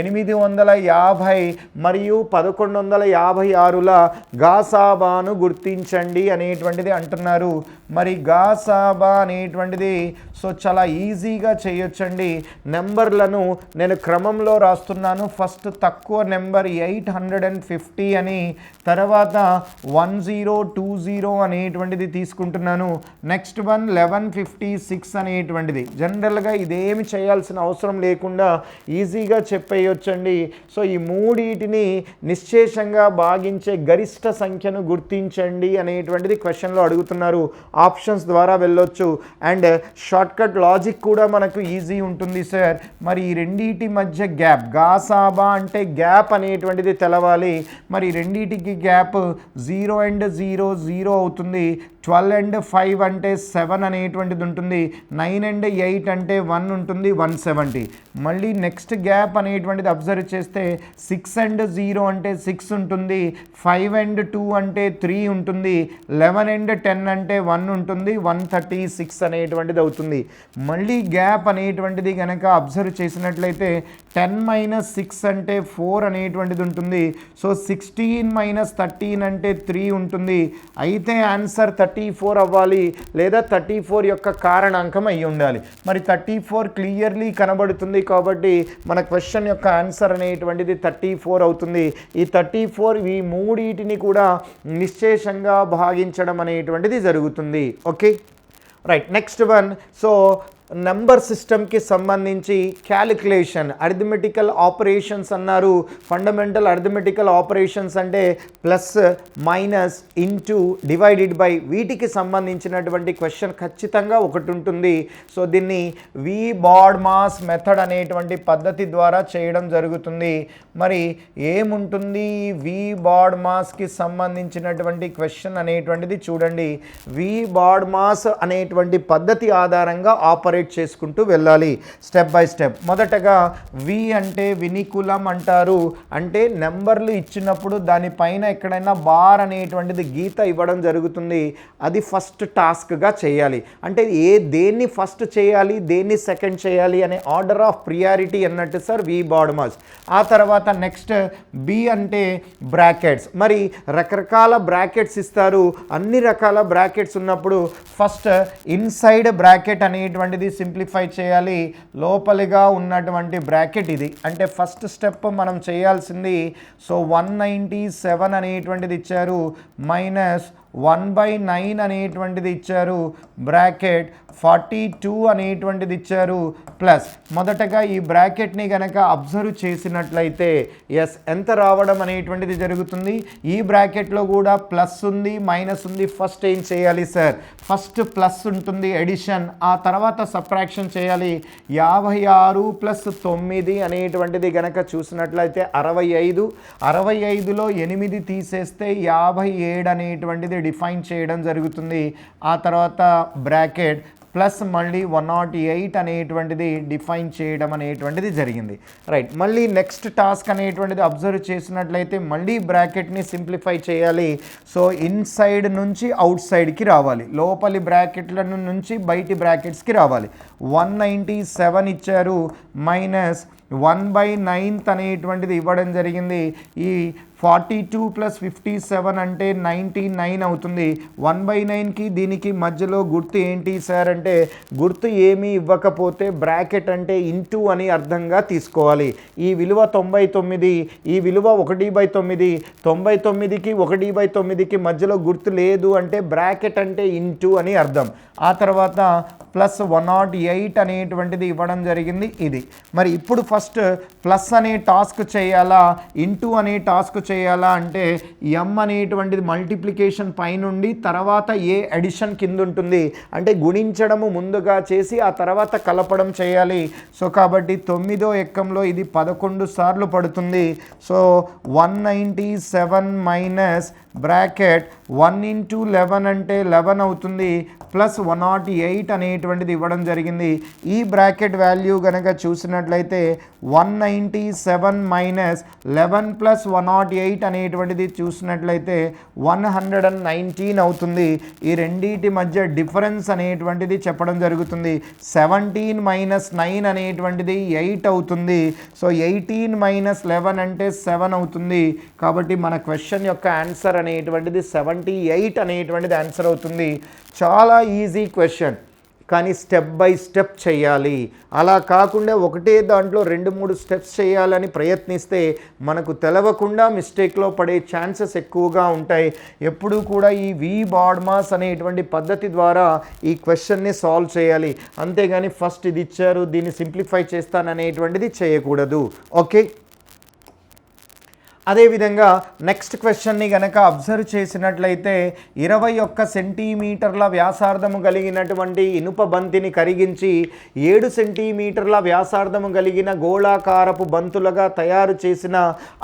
850 మరియు 1156ల గాసాబాను గుర్తించండి అనేటువంటిది అంటున్నారు. మరి గాసాబా అనేటువంటిది సో చాలా ఈజీగా చేయొచ్చండి. నెంబర్లను నేను క్రమంలో రాస్తున్నాను. ఫస్ట్ తక్కువ నెంబర్ 850 అని, తర్వాత 1020 అనేటువంటిది తీసుకుంటున్నాను. నెక్స్ట్ వన్ 1156 అనేటువంటిది. జనరల్గా ఇదేమి చేయాల్సిన అవసరం లేకుండా ఈజీగా చెప్పేయొచ్చండి. సో ఈ మూడింటిని నిశ్శేషంగా భాగించే గరిష్ట సంఖ్యను గుర్తించండి అనేటువంటిది క్వశ్చన్లో అడుగుతున్నారు. ఆప్షన్స్ ద్వారా వెళ్ళొచ్చు. అండ్ షార్ట్కట్ లాజిక్ కూడా మనకు ఈజీ ఉంటుంది సార్. మరి ఈ రెండింటి మధ్య గ్యాప్, గాసాబా అంటే గ్యాప్ అనేటువంటిది తెలవాలి. మరి రెండింటికి గ్యాప్ 0 and 0 0 అవుతుంది. 12 and 5 అంటే 7 అనేటువంటిది ఉంటుంది. 9 and 8 అంటే 1 ఉంటుంది, 170. మళ్ళీ నెక్స్ట్ గ్యాప్ అనేటువంటిది అబ్జర్వ్ చేస్తే 6 and 0 అంటే 6 ఉంటుంది. 5 and 2 అంటే 3 ఉంటుంది. 11 and 10 అంటే 1 ఉంటుంది, 136 అనేటువంటిది అవుతుంది. మళ్ళీ గ్యాప్ అనేటువంటిది కనుక అబ్జర్వ్ చేసినట్లయితే 10 - 6 అంటే 4 అనేటువంటిది ఉంటుంది. సో 16 - 13 అంటే 3 ఉంటుంది. అయితే ఆన్సర్ 34 అవ్వాలి, లేదా 34 యొక్క కారణాంకం అయి ఉండాలి. మరి 34 క్లియర్లీ కనబడుతుంది కాబట్టి మన క్వశ్చన్ యొక్క ఆన్సర్ అనేటువంటిది 34 అవుతుంది. ఈ 34 ఈ మూడింటిని కూడా నిశ్శేషంగా భాగించడం అనేటువంటిది జరుగుతుంది. Okay right. Next one so number సిస్టమ్కి సంబంధించి క్యాలిక్యులేషన్ అర్థమెటికల్ ఆపరేషన్స్ అన్నారు. ఫండమెంటల్ అర్థమెటికల్ ఆపరేషన్స్ అంటే plus minus into divided by వీటికి సంబంధించినటువంటి క్వశ్చన్ ఖచ్చితంగా ఒకటి ఉంటుంది. సో దీన్ని వి బాడ్మాస్ మెథడ్ అనేటువంటి పద్ధతి ద్వారా చేయడం జరుగుతుంది. మరి ఏముంటుంది వి బాడ్మాస్కి సంబంధించినటువంటి క్వశ్చన్ అనేటువంటిది చూడండి. వి బాడ్మాస్ అనేటువంటి పద్ధతి ఆధారంగా ఆపరేట్ చేసుకుంటూ వెళ్ళాలి స్టెప్ బై స్టెప్. మొదటగా వి అంటే వినికులం అంటారు. అంటే నెంబర్లు ఇచ్చినప్పుడు దానిపైన ఎక్కడైనా బార్ అనేటువంటిది గీత ఇవ్వడం జరుగుతుంది. అది ఫస్ట్ టాస్క్గా చేయాలి. అంటే దేన్ని ఫస్ట్ చేయాలి దేన్ని సెకండ్ చేయాలి అనే ఆర్డర్ ఆఫ్ ప్రియారిటీ అన్నట్టు సార్ వి బాడ్మాస్. ఆ తర్వాత నెక్స్ట్ బి అంటే బ్రాకెట్స్. మరి రకరకాల బ్రాకెట్స్ ఇస్తారు. అన్ని రకాల బ్రాకెట్స్ ఉన్నప్పుడు ఫస్ట్ ఇన్సైడ్ బ్రాకెట్ అనేటువంటిది సింప్లిఫై చేయాలి. లోపలిగా ఉన్నటువంటి బ్రాకెట్ ఇది. అంటే ఫస్ట్ స్టెప్ మనం చేయాల్సింది. సో 197 అనేటువంటిది ఇచ్చారు మైనస్ 1/9 అనేటువంటిది ఇచ్చారు బ్రాకెట్ 42 అనేటువంటిది ఇచ్చారు ప్లస్. మొదటగా ఈ బ్రాకెట్ని కనుక అబ్జర్వ్ చేసినట్లయితే ఎస్ ఎంత రావడం అనేటువంటిది జరుగుతుంది. ఈ బ్రాకెట్లో కూడా ప్లస్ ఉంది మైనస్ ఉంది. ఫస్ట్ ఏం చేయాలి సార్ ఫస్ట్ ప్లస్ ఉంటుంది ఎడిషన్. ఆ తర్వాత సబ్ట్రాక్షన్ చేయాలి. 56 ప్లస్ 9 అనేటువంటిది కనుక చూసినట్లయితే 65. 65లో 8 తీసేస్తే 57 అనేటువంటిది డిఫైన్ చేయడం జరుగుతుంది. ఆ తర్వాత బ్రాకెట్ ప్లస్ మళ్ళీ 108 అనేటువంటిది డిఫైన్ చేయడం అనేటువంటిది జరిగింది. రైట్. మళ్ళీ నెక్స్ట్ టాస్క్ అనేటువంటిది అబ్జర్వ్ చేసినట్లయితే మళ్ళీ బ్రాకెట్ని సింప్లిఫై చేయాలి. సో ఇన్సైడ్ నుంచి అవుట్ సైడ్కి రావాలి. లోపలి బ్రాకెట్ల నుంచి బయటి బ్రాకెట్స్కి రావాలి. 197 ఇచ్చారు మైనస్ 1/9 అనేటువంటిది ఇవ్వడం జరిగింది. ఈ 42 ప్లస్ 57 అంటే 99 అవుతుంది. 1/9కి దీనికి మధ్యలో గుర్తు ఏంటి సార్ అంటే గుర్తు ఏమీ ఇవ్వకపోతే బ్రాకెట్ అంటే ఇంటూ అని అర్థంగా తీసుకోవాలి. ఈ విలువ 99, ఈ విలువ 1/9. 99కి 1/9కి మధ్యలో గుర్తు లేదు అంటే బ్రాకెట్ అంటే ఇంటూ అని అర్థం. ఆ తర్వాత ప్లస్ 108 అనేటువంటిది ఇవ్వడం జరిగింది ఇది. మరి ఇప్పుడు ఫస్ట్ ప్లస్ అనే టాస్క్ చేయాలా ఇంటూ అనే టాస్క్ చేయాలా అంటే ఎం అనేటువంటిది మల్టిప్లికేషన్ పైనుండి తర్వాత ఏ అడిషన్ కింద ఉంటుంది. అంటే గుణించడము ముందుగా చేసి ఆ తర్వాత కలపడం చేయాలి. సో కాబట్టి 9వ ఎక్కంలో ఇది 11 సార్లు పడుతుంది. సో 197 మైనస్ బ్రాకెట్ 1 into 11 అంటే 11 అవుతుంది ప్లస్ 108 అనేటువంటిది ఇవ్వడం జరిగింది. ఈ బ్రాకెట్ వాల్యూ కనుక చూసినట్లయితే 197 మైనస్ 11 ప్లస్ 108 అనేటువంటిది చూసినట్లయితే 119 అవుతుంది. ఈ రెండింటి మధ్య డిఫరెన్స్ అనేటువంటిది చెప్పడం జరుగుతుంది. 17 మైనస్ 9 అనేటువంటిది 8 అవుతుంది. సో 18 మైనస్ 11 అంటే 7 అవుతుంది. కాబట్టి మన క్వశ్చన్ యొక్క ఆన్సర్ అనేటువంటిది 78 అనేటువంటిది ఆన్సర్ అవుతుంది. చాలా ఈజీ క్వశ్చన్ కానీ స్టెప్ బై స్టెప్ చేయాలి. అలా కాకుండా ఒకటే దాంట్లో 2-3 స్టెప్స్ చేయాలని ప్రయత్నిస్తే మనకు తెలవకుండా మిస్టేక్లో పడే ఛాన్సెస్ ఎక్కువగా ఉంటాయి. ఎప్పుడూ కూడా ఈ వి బాడ్మాస్ అనేటువంటి పద్ధతి ద్వారా ఈ క్వశ్చన్ని సాల్వ్ చేయాలి. అంతేగాని ఫస్ట్ ఇది ఇచ్చారు దీన్ని సింప్లిఫై చేస్తాననేటువంటిది చేయకూడదు. ఓకే. అదేవిధంగా నెక్స్ట్ క్వశ్చన్ని కనుక అబ్జర్వ్ చేసినట్లయితే 21 సెంటీమీటర్ల వ్యాసార్థము కలిగినటువంటి ఇనుప బంతిని కరిగించి 7 సెంటీమీటర్ల వ్యాసార్థము కలిగిన గోళాకారపు బంతులుగా తయారు చేసిన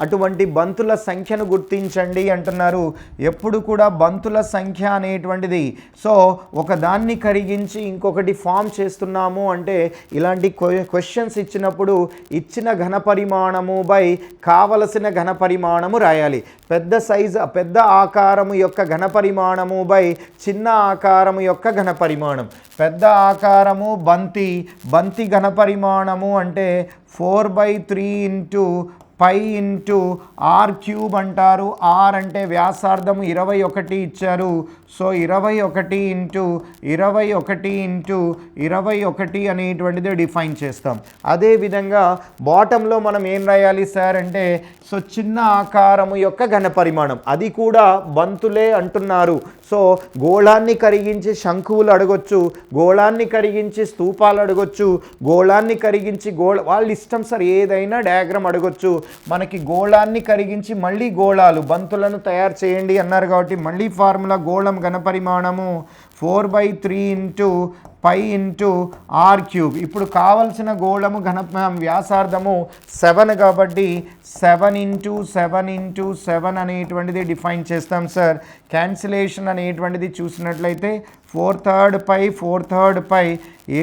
అటువంటి బంతుల సంఖ్యను గుర్తించండి అంటున్నారు. ఎప్పుడు కూడా బంతుల సంఖ్య అనేటువంటిది సో ఒకదాన్ని కరిగించి ఇంకొకటి ఫామ్ చేస్తున్నాము అంటే ఇలాంటి క్వశ్చన్స్ ఇచ్చినప్పుడు ఇచ్చిన ఘన పరిమాణము బై కావలసిన ఘన పరిమాణము రాయాలి. పెద్ద సైజు పెద్ద ఆకారము యొక్క ఘన పరిమాణము బై చిన్న ఆకారము యొక్క ఘన పరిమాణం. పెద్ద ఆకారము బంతి ఘన పరిమాణము అంటే 4/3 into pi into r cube అంటారు. ఆర్ అంటే వ్యాసార్థము 21 ఇచ్చారు. సో 21 ఇంటూ 21 ఇంటూ 21 అనేటువంటిది డిఫైన్ చేస్తాం. అదేవిధంగా బాటంలో మనం ఏం రాయాలి సార్ అంటే సో చిన్న ఆకారము యొక్క ఘనపరిమాణం, అది కూడా బంతులే అంటున్నారు. సో గోళాన్ని కరిగించి శంకువులు అడగొచ్చు, గోళాన్ని కరిగించి స్తూపాలు అడగొచ్చు, గోళాన్ని కరిగించి వాళ్ళ ఇష్టం సార్, ఏదైనా డయాగ్రామ్ అడగొచ్చు. మనకి గోళాన్ని కరిగించి మళ్ళీ గోళాలు బంతులను తయారు చేయండి అన్నారు కాబట్టి మళ్ళీ ఫార్ములా గోళం ఘనపరిమాణము 4/3 into pi into r cube. ఇప్పుడు కావలసిన గోళము వ్యాసార్థము 7 కాబట్టి 7 ఇంటూ 7 ఇంటూ 7 అనేటువంటిది డిఫైన్ చేస్తాం సార్. క్యాన్సిలేషన్ అనేటువంటిది చూసినట్లయితే 4/3 పై 4/3 పై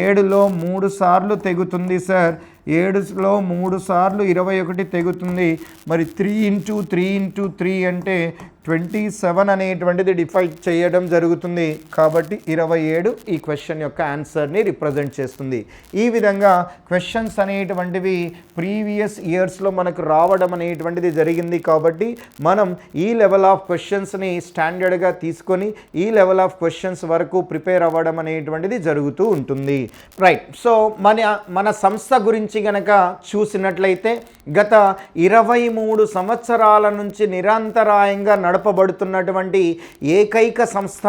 7లో 3 సార్లు తెగుతుంది సార్. 7లో 3 సార్లు 21 తెగుతుంది. మరి 3 ఇంటూ 3 ఇంటూ 3 అంటే 27 అనేటువంటిది డిఫైన్ చేయడం జరుగుతుంది. కాబట్టి 27 ఈ క్వశ్చన్ యొక్క ఆన్సర్ని రిప్రజెంట్ చేస్తుంది. ఈ విధంగా క్వశ్చన్స్ అనేటువంటివి ప్రీవియస్ ఇయర్స్లో మనకు రావడం అనేటువంటిది జరిగింది. కాబట్టి మనం ఈ లెవెల్ ఆఫ్ క్వశ్చన్స్ని స్టాండర్డ్గా తీసుకొని ఈ లెవెల్ ఆఫ్ క్వశ్చన్స్ వరకు ప్రిపేర్ అవ్వడం అనేటువంటిది జరుగుతూ ఉంటుంది. రైట్. సో మన సంస్థ గురించి గనక చూసినట్లయితే గత 23 సంవత్సరాల నుంచి నిరంతరాయంగా నడపబడుతున్నటువంటి ఏకైక సంస్థ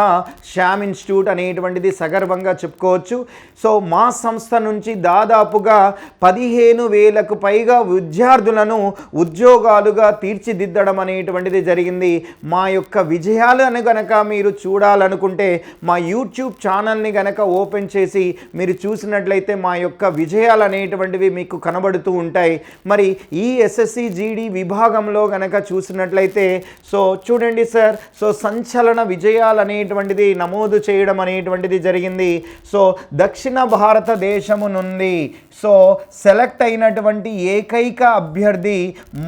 శ్యామ్ ఇన్స్టిట్యూట్ అనేటువంటిది సగర్వంగా చెప్పుకోవచ్చు. సో మా సంస్థ నుంచి దాదాపుగా 15,000కు పైగా విద్యార్థులను ఉద్యోగాలుగా తీర్చిదిద్దడం అనేటువంటిది జరిగింది. మా యొక్క విజయాలను గనక మీరు చూడాలనుకుంటే మా యూట్యూబ్ ఛానల్ని గనక ఓపెన్ చేసి మీరు చూసినట్లయితే మా యొక్క విజయాలు అనేటువంటివి మీకు కనబడుతూ ఉంటాయి. మరి ఈ ఎస్ఎస్సి జీడీ విభాగంలో గనక చూసినట్లయితే సో చూడండి సార్, సో సంచలన విజయాలు అనేటువంటిది నమోదు చేయడం అనేటువంటిది జరిగింది. సో దక్షిణ భారతదేశము నుండి సో సెలెక్ట్ అయినటువంటి ఏకైక అభ్యర్థి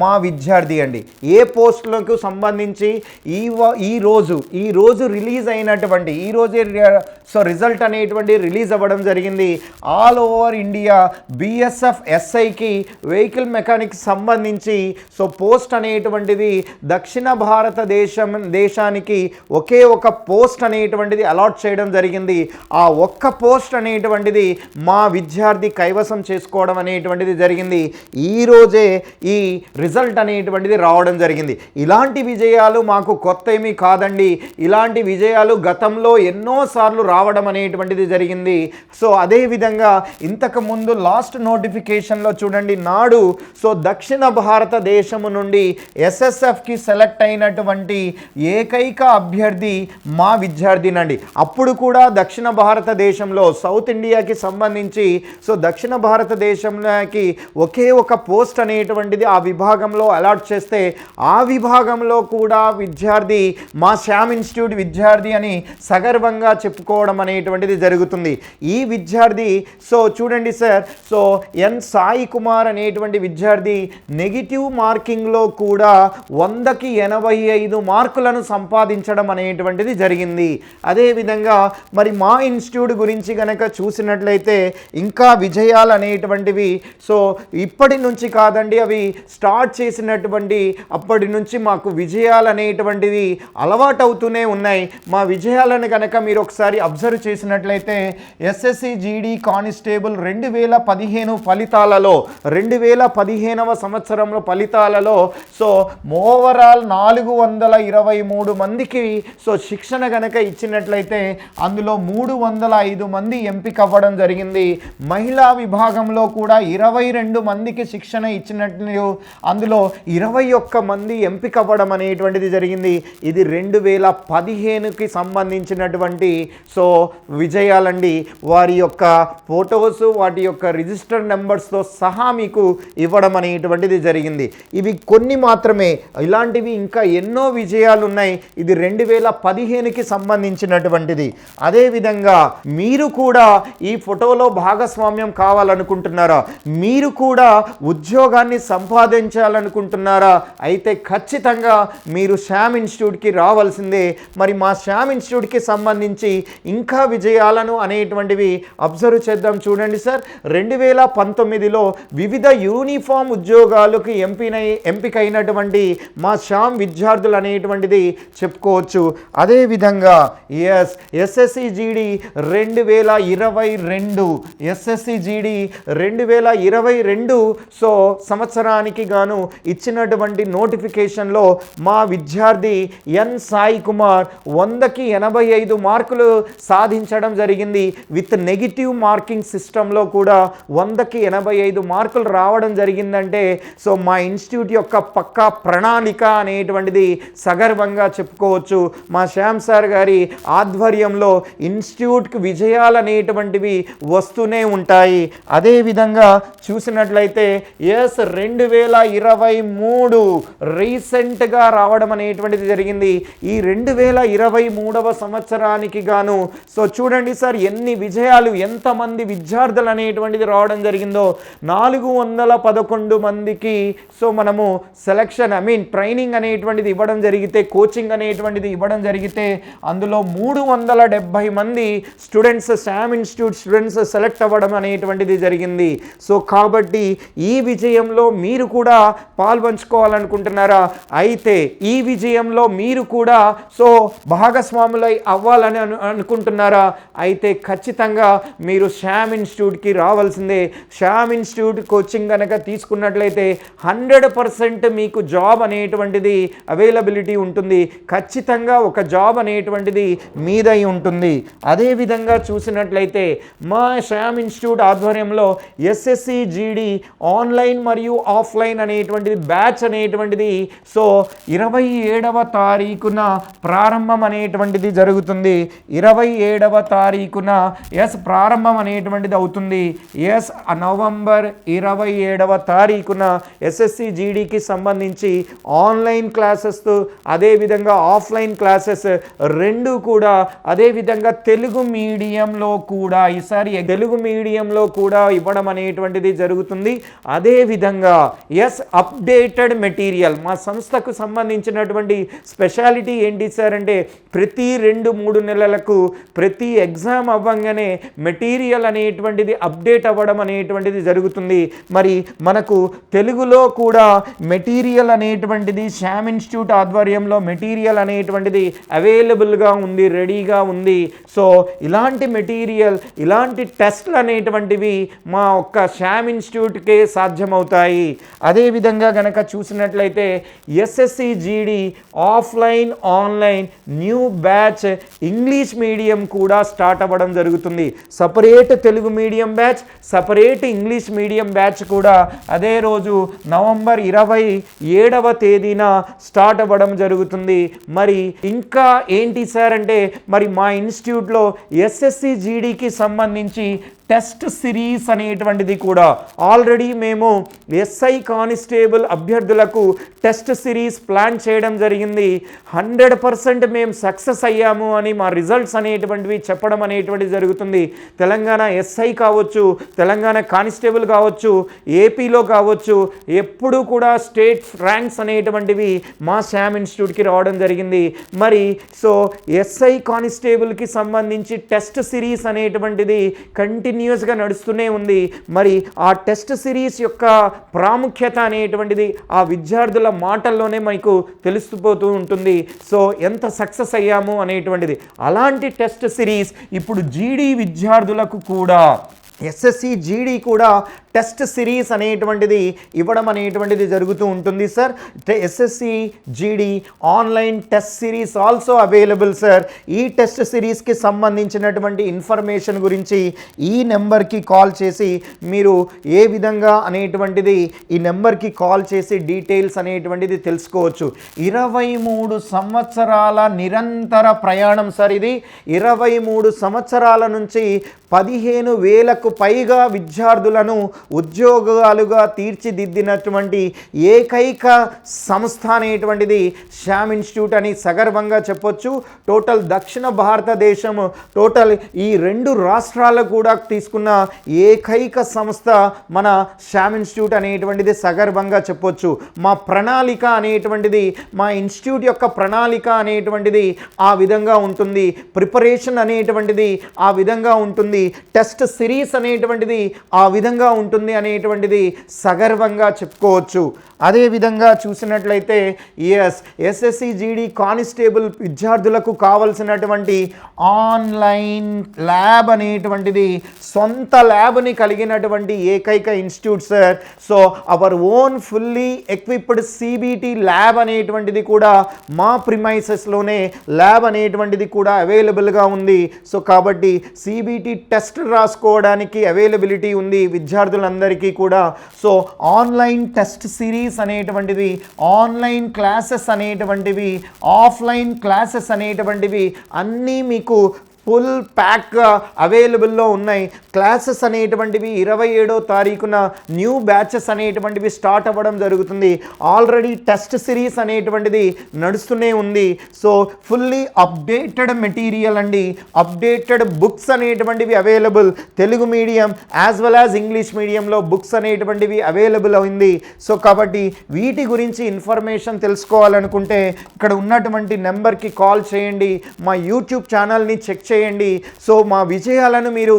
మా విద్యార్థి అండి. ఏ పోస్టులకు సంబంధించి ఈ రోజు రిలీజ్ అయినటువంటి ఈరోజే సో రిజల్ట్ అనేటువంటి రిలీజ్ అవ్వడం జరిగింది. ఆల్ ఓవర్ ఇండియా బిఎస్ఎఫ్ ఎస్ఐకి వెహికల్ మెకానిక్ సంబంధించి సో పోస్ట్ అనేటువంటిది దక్షిణ భారతదేశానికి ఒకే ఒక పోస్ట్ అనేటువంటిది అలాట్ చేయడం జరిగింది. ఆ ఒక్క పోస్ట్ అనేటువంటిది మా విద్యార్థి కైవసం చేసుకోవడం అనేటువంటిది జరిగింది. ఈరోజే ఈ రిజల్ట్ అనేటువంటిది రావడం జరిగింది. ఇలాంటి విజయాలు మాకు కొత్త ఏమీ కాదండి. ఇలాంటి విజయాలు గతంలో ఎన్నోసార్లు రావడం అనేటువంటిది జరిగింది. సో అదేవిధంగా ఇంతకుముందు లాస్ట్ నోటిఫికేషన్లో చూడండి, నాడు సో దక్షిణ భారతదేశము నుండి ఎస్ఎస్ఎఫ్కి సెలెక్ట్ అయినటువంటి ఏకైక అభ్యర్థి మా విద్యార్థినండి. అప్పుడు కూడా దక్షిణ భారతదేశంలో సౌత్ ఇండియాకి సంబంధించి సో దక్షిణ భారతదేశంలోకి ఒకే ఒక పోస్ట్ అనేటువంటిది ఆ విభాగంలో అలాట్ చేస్తే ఆ విభాగంలో కూడా విద్యార్థి మా శ్యామ్ ఇన్స్టిట్యూట్ విద్యార్థి అని సగర్వంగా చెప్పుకోవడం అనేటువంటిది జరుగుతుంది. ఈ విద్యార్థి సో చూడండి సార్, సో ఎన్ సాయి కుమార్ అనేటువంటి విద్యార్థి నెగిటివ్ మార్కింగ్లో కూడా 100కి 85 మార్కులను సంపాదించడం అనేటువంటిది జరిగింది. అదేవిధంగా మరి మా ఇన్స్టిట్యూట్ గురించి కనుక చూసినట్లయితే ఇంకా విజయాలు అనేటువంటివి సో ఇప్పటి నుంచి కాదండి, అవి స్టార్ట్ చేసినటువంటి అప్పటి నుంచి మాకు విజయాలు అనేటువంటివి అలవాటు అవుతూనే ఉన్నాయి. మా విజయాలను కనుక మీరు ఒకసారి అబ్జర్వ్ చేసినట్లయితే ఎస్ఎస్సి జీడీ కానిస్టేబుల్ 2015 ఫలితాలలో 2015వ సంవత్సరంలో ఫలితాలలో సో ఓవరాల్ 423 మందికి సో శిక్షణ గనక ఇచ్చినట్లయితే అందులో 305 మంది ఎంపిక అవ్వడం జరిగింది. మహిళా విభాగంలో కూడా 22 మందికి శిక్షణ ఇచ్చినట్లు అందులో 21 మంది ఎంపిక అవ్వడం అనేటువంటిది జరిగింది. ఇది 2015కి సంబంధించినటువంటి సో విజయాలండి. వారి యొక్క ఫోటోస్ వాటి యొక్క రిజిస్టర్ నెంబర్స్తో సహా మీకు ఇవ్వడం అనేటువంటిది జరిగింది. ఇవి కొన్ని మాత్రమే, ఇలాంటివి ఇంకా ఎన్నో విజయాలు ఉన్నాయి. ఇది 2015కి సంబంధించినటువంటిది. అదేవిధంగా మీరు కూడా ఈ ఫోటోలో భాగస్వామ్యం కావాలనుకుంటున్నారా? మీరు కూడా ఉద్యోగాన్ని సంపాదించాలనుకుంటున్నారా? అయితే ఖచ్చితంగా మీరు శ్యామ్ ఇన్స్టిట్యూట్కి రావాల్సిందే. మరి మా శ్యామ్ ఇన్స్టిట్యూట్కి సంబంధించి ఇంకా విజయాలను అనేటువంటివి అబ్జర్వ్ చేద్దాం. చూడండి సార్, 2019లో వివిధ యూనిఫామ్ ఉద్యోగాలకు ఎంపికైనటువంటి మా శ్యామ్ విద్యార్థులు అనేటువంటిది చెప్పుకోవచ్చు. అదేవిధంగా ఎస్ఎస్సి జీడి 2022 ఎస్ఎస్సి జీడి 2022 సో సంవత్సరానికి గాను ఇచ్చినటువంటి నోటిఫికేషన్లో మా విద్యార్థి ఎన్ సాయి కుమార్ 100కి 85 మార్కులు సాధించడం జరిగింది. విత్ నెగిటివ్ మార్కింగ్ సిస్టంలో కూడా 100కి 85 మార్కులు రావడం జరిగిందంటే సో మా ఇన్స్టిట్యూట్ యొక్క పక్కా ప్రణాళిక అనేటువంటిది సగర్వంగా చెప్పుకోవచ్చు. మా శ్యామ్ సార్ గారి ఆధ్వర్యంలో ఇన్స్టిట్యూట్కి విజయాలు అనేటువంటివి వస్తూనే ఉంటాయి. అదేవిధంగా చూసినట్లయితే 2023 రీసెంట్గా రావడం అనేటువంటిది జరిగింది. ఈ 2023వ సంవత్సరానికి గాను సో చూడండి సార్, ఎన్ని విజయాలు, ఎంతమంది విద్యార్థులు అనేటువంటిది రావడం జరిగిందో. 411 మందికి సో మనము సెలక్షన్ ట్రైనింగ్ అనేటువంటిది ఇవ్వడం జరిగితే, కోచింగ్ అనేటువంటిది ఇవ్వడం జరిగితే అందులో 370 మంది students, Shyam institute students select అవ్వడం అనేటువంటిది జరిగింది. సో కాబట్టి ఈ విజయంలో మీరు కూడా పాల్పంచుకోవాలనుకుంటున్నారా? అయితే ఈ విజయంలో మీరు కూడా సో భాగస్వాములై అవ్వాలని అనుకుంటున్నారా? అయితే ఖచ్చితంగా మీరు శ్యామ్ ఇన్స్టిట్యూట్కి రావాల్సిందే. శ్యామ్ ఇన్స్టిట్యూట్ కోచింగ్ కనుక తీసుకున్నట్లయితే 100% మీకు జాబ్ అనేటువంటిది అవైలబిలిటీ ఉంటుంది. ఖచ్చితంగా ఒక జాబ్ అనేటువంటిది మీదై ఉంటుంది. అదేవిధంగా చూసినట్లయితే మా శ్యామ్ ఇన్స్టిట్యూట్ ఆధ్వర్యంలో ఎస్ఎస్సి జీడి ఆన్లైన్ మరియు ఆఫ్లైన్ అనేటువంటిది బ్యాచ్ అనేటువంటిది సో 27వ తారీఖున ప్రారంభం అనేటువంటిది జరుగుతుంది. 27వ తారీఖున ప్రారంభం అనేటువంటిది అవుతుంది. నవంబర్ 27వ తారీఖున ఎస్ఎస్సి జీడీకి సంబంధించి ఆన్లైన్ క్లాసెస్ అదేవిధంగా ఆఫ్లైన్ క్లాసెస్ రెండు కూడా, అదేవిధంగా తెలుగు మీడియంలో కూడా ఈసారి తెలుగు మీడియంలో కూడా ఇవ్వడం అనేటువంటిది జరుగుతుంది. అదేవిధంగా అప్డేటెడ్ మెటీరియల్ మా సంస్థకు సంబంధించినటువంటి స్పెషాలిటీ ఏంటి సార్ అంటే ప్రతి 2-3 నెలలకు ప్రతి ఎగ్జామ్ అవ్వంగానే మెటీరియల్ అనేటువంటిది అప్డేట్ అవ్వడం అనేటువంటిది జరుగుతుంది. మరి మనకు తెలుగులో కూడా మెటీరియల్ అనేటువంటిది శ్యామ్ ఇన్స్టిట్యూట్ ఆధ్వర్యంలో మెటీరియల్ అనేటువంటిది అవైలబుల్గా ఉంది, రెడీగా ఉంది. సో ఇలాంటి మెటీరియల్, ఇలాంటి టెస్ట్లు అనేటువంటివి మా ఒక్క శ్యామ్ ఇన్స్టిట్యూట్కే సాధ్యమవుతాయి. అదేవిధంగా కనుక చూసినట్లయితే ఎస్ఎస్సి జీడి offline online new batch English medium కూడా స్టార్ట్ అవ్వడం జరుగుతుంది. Separate Telugu medium batch, separate English medium batch కూడా అదే రోజు నవంబర్ 27వ తేదీన స్టార్ట్ అవ్వడం జరుగుతుంది. మరి ఇంకా ఏంటి సార్ అంటే మరి మా ఇన్స్టిట్యూట్లో ఎస్ఎస్సి జీడీకి సంబంధించి టెస్ట్ సిరీస్ అనేటువంటిది కూడా ఆల్రెడీ మేము ఎస్ఐ కానిస్టేబుల్ అభ్యర్థులకు టెస్ట్ సిరీస్ ప్లాన్ చేయడం జరిగింది. 100% మేము సక్సెస్ అయ్యాము అని మా రిజల్ట్స్ అనేటువంటివి చెప్పడం అనేటువంటిది జరుగుతుంది. తెలంగాణ ఎస్ఐ కావచ్చు, తెలంగాణ కానిస్టేబుల్ కావచ్చు, ఏపీలో కావచ్చు, ఎప్పుడు కూడా స్టేట్ ర్యాంక్స్ అనేటువంటివి మా శ్యామ్ ఇన్స్టిట్యూట్కి రావడం జరిగింది. మరి సో ఎస్ఐ కానిస్టేబుల్కి సంబంధించి టెస్ట్ సిరీస్ అనేటువంటిది కంటిన్యూస్గా నడుస్తూనే ఉంది. మరి ఆ టెస్ట్ సిరీస్ యొక్క ప్రాముఖ్యత అనేటువంటిది ఆ విద్యార్థుల మాటల్లోనే మనకు తెలుస్తుపోతూ ఉంటుంది. సో ఎంత సక్సెస్ అయ్యాము అనేటువంటిది. అలాంటి టెస్ట్ సిరీస్ ఇప్పుడు జీడీ విద్యార్థులకు కూడా ఎస్ఎస్సి జీడీ కూడా టెస్ట్ సిరీస్ అనేటువంటిది ఇవ్వడం అనేటువంటిది జరుగుతూ ఉంటుంది sir. SSC GD online test series also available sir. ఈ టెస్ట్ సిరీస్కి సంబంధించినటువంటి ఇన్ఫర్మేషన్ గురించి ఈ నెంబర్కి కాల్ చేసి మీరు ఏ విధంగా అనేటువంటిది ఈ నెంబర్కి కాల్ చేసి డీటెయిల్స్ అనేటువంటిది తెలుసుకోవచ్చు. 23 సంవత్సరాల నిరంతర ప్రయాణం సార్ ఇది. 23 సంవత్సరాల నుంచి 15,000కు పైగా విద్యార్థులను ఉద్యోగాలుగా తీర్చిదిద్దినటువంటి ఏకైక సంస్థ అనేటువంటిది శ్యామ్ ఇన్స్టిట్యూట్ అని సగర్వంగా చెప్పొచ్చు. టోటల్ దక్షిణ భారతదేశం, టోటల్ ఈ 2 రాష్ట్రాలు కూడా తీసుకున్న ఏకైక సంస్థ మన శ్యామ్ ఇన్స్టిట్యూట్ అనేటువంటిది సగర్వంగా చెప్పొచ్చు. మా ప్రణాళిక అనేటువంటిది, మా ఇన్స్టిట్యూట్ యొక్క ప్రణాళిక అనేటువంటిది ఆ విధంగా ఉంటుంది, ప్రిపరేషన్ అనేటువంటిది ఆ విధంగా ఉంటుంది, టెస్ట్ సిరీస్ అనేటువంటిది ఆ విధంగా ఉంటుంది అనేటువంటిది సగర్వంగా చెప్పుకోవచ్చు. అదేవిధంగా చూసినట్లయితే ఎస్ఎస్సి జీడీ కానిస్టేబుల్ విద్యార్థులకు కావలసినటువంటి ఆన్లైన్ ల్యాబ్ అనేటువంటిది సొంత ల్యాబ్ని కలిగినటువంటి ఏకైక institute sir. So our own fully equipped CBT lab అనేటువంటిది కూడా మా ప్రిమైసెస్లోనే ల్యాబ్ అనేటువంటిది కూడా అవైలబుల్గా ఉంది. సో కాబట్టి సిబిటి టెస్ట్ రాసుకోవడానికి అవైలబిలిటీ ఉంది విద్యార్థులందరికీ కూడా. సో ఆన్లైన్ టెస్ట్ సిరీస్ అనేటువంటివి, ఆన్లైన్ క్లాసెస్ అనేటువంటివి, ఆఫ్లైన్ క్లాసెస్ అనేటువంటివి అన్నీ మీకు ఫుల్ ప్యాక్గా అవైలబుల్లో ఉన్నాయి. క్లాసెస్ అనేటువంటివి 27వ తారీఖున న్యూ బ్యాచెస్ అనేటువంటివి స్టార్ట్ అవ్వడం జరుగుతుంది. ఆల్రెడీ టెస్ట్ సిరీస్ అనేటువంటిది నడుస్తూనే ఉంది. సో ఫుల్లీ అప్డేటెడ్ మెటీరియల్ అండి, అప్డేటెడ్ బుక్స్ అనేటువంటివి available. Telugu medium as well as English మీడియంలో బుక్స్ అనేటువంటివి అవైలబుల్ అయింది. సో కాబట్టి వీటి గురించి ఇన్ఫర్మేషన్ తెలుసుకోవాలనుకుంటే ఇక్కడ ఉన్నటువంటి నెంబర్కి కాల్ చేయండి, మా యూట్యూబ్ ఛానల్ని చెక్ చేయండి. సో మా విజయాలను మీరు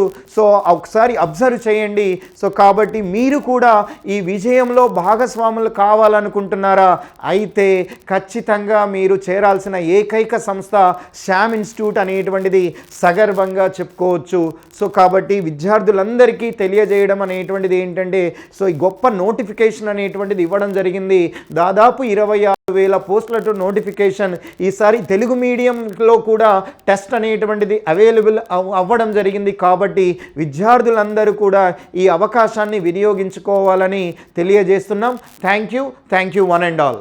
ఒకసారి అబ్జర్వ్ చేయండి. సో కాబట్టి మీరు కూడా ఈ విజయంలో భాగస్వాములు కావాలనుకుంటున్నారా? అయితే ఖచ్చితంగా మీరు చేరాల్సిన ఏకైక సంస్థ శ్యామ్ ఇన్స్టిట్యూట్ అనేటువంటిది సగర్వంగా చెప్పుకోవచ్చు. సో కాబట్టి విద్యార్థులందరికీ తెలియజేయడం అనేటువంటిది ఏంటంటే, సో ఈ గొప్ప నోటిఫికేషన్ అనేటువంటిది ఇవ్వడం జరిగింది. దాదాపు 26,000 పోస్టులతో నోటిఫికేషన్. ఈసారి తెలుగు మీడియంలో కూడా టెస్ట్ అనేటువంటిది అవైలబుల్ అవ్వడం జరిగింది. కాబట్టి విద్యార్థులందరూ కూడా ఈ అవకాశాన్ని వినియోగించుకోవాలని తెలియజేస్తున్నాం. Thank you one and all.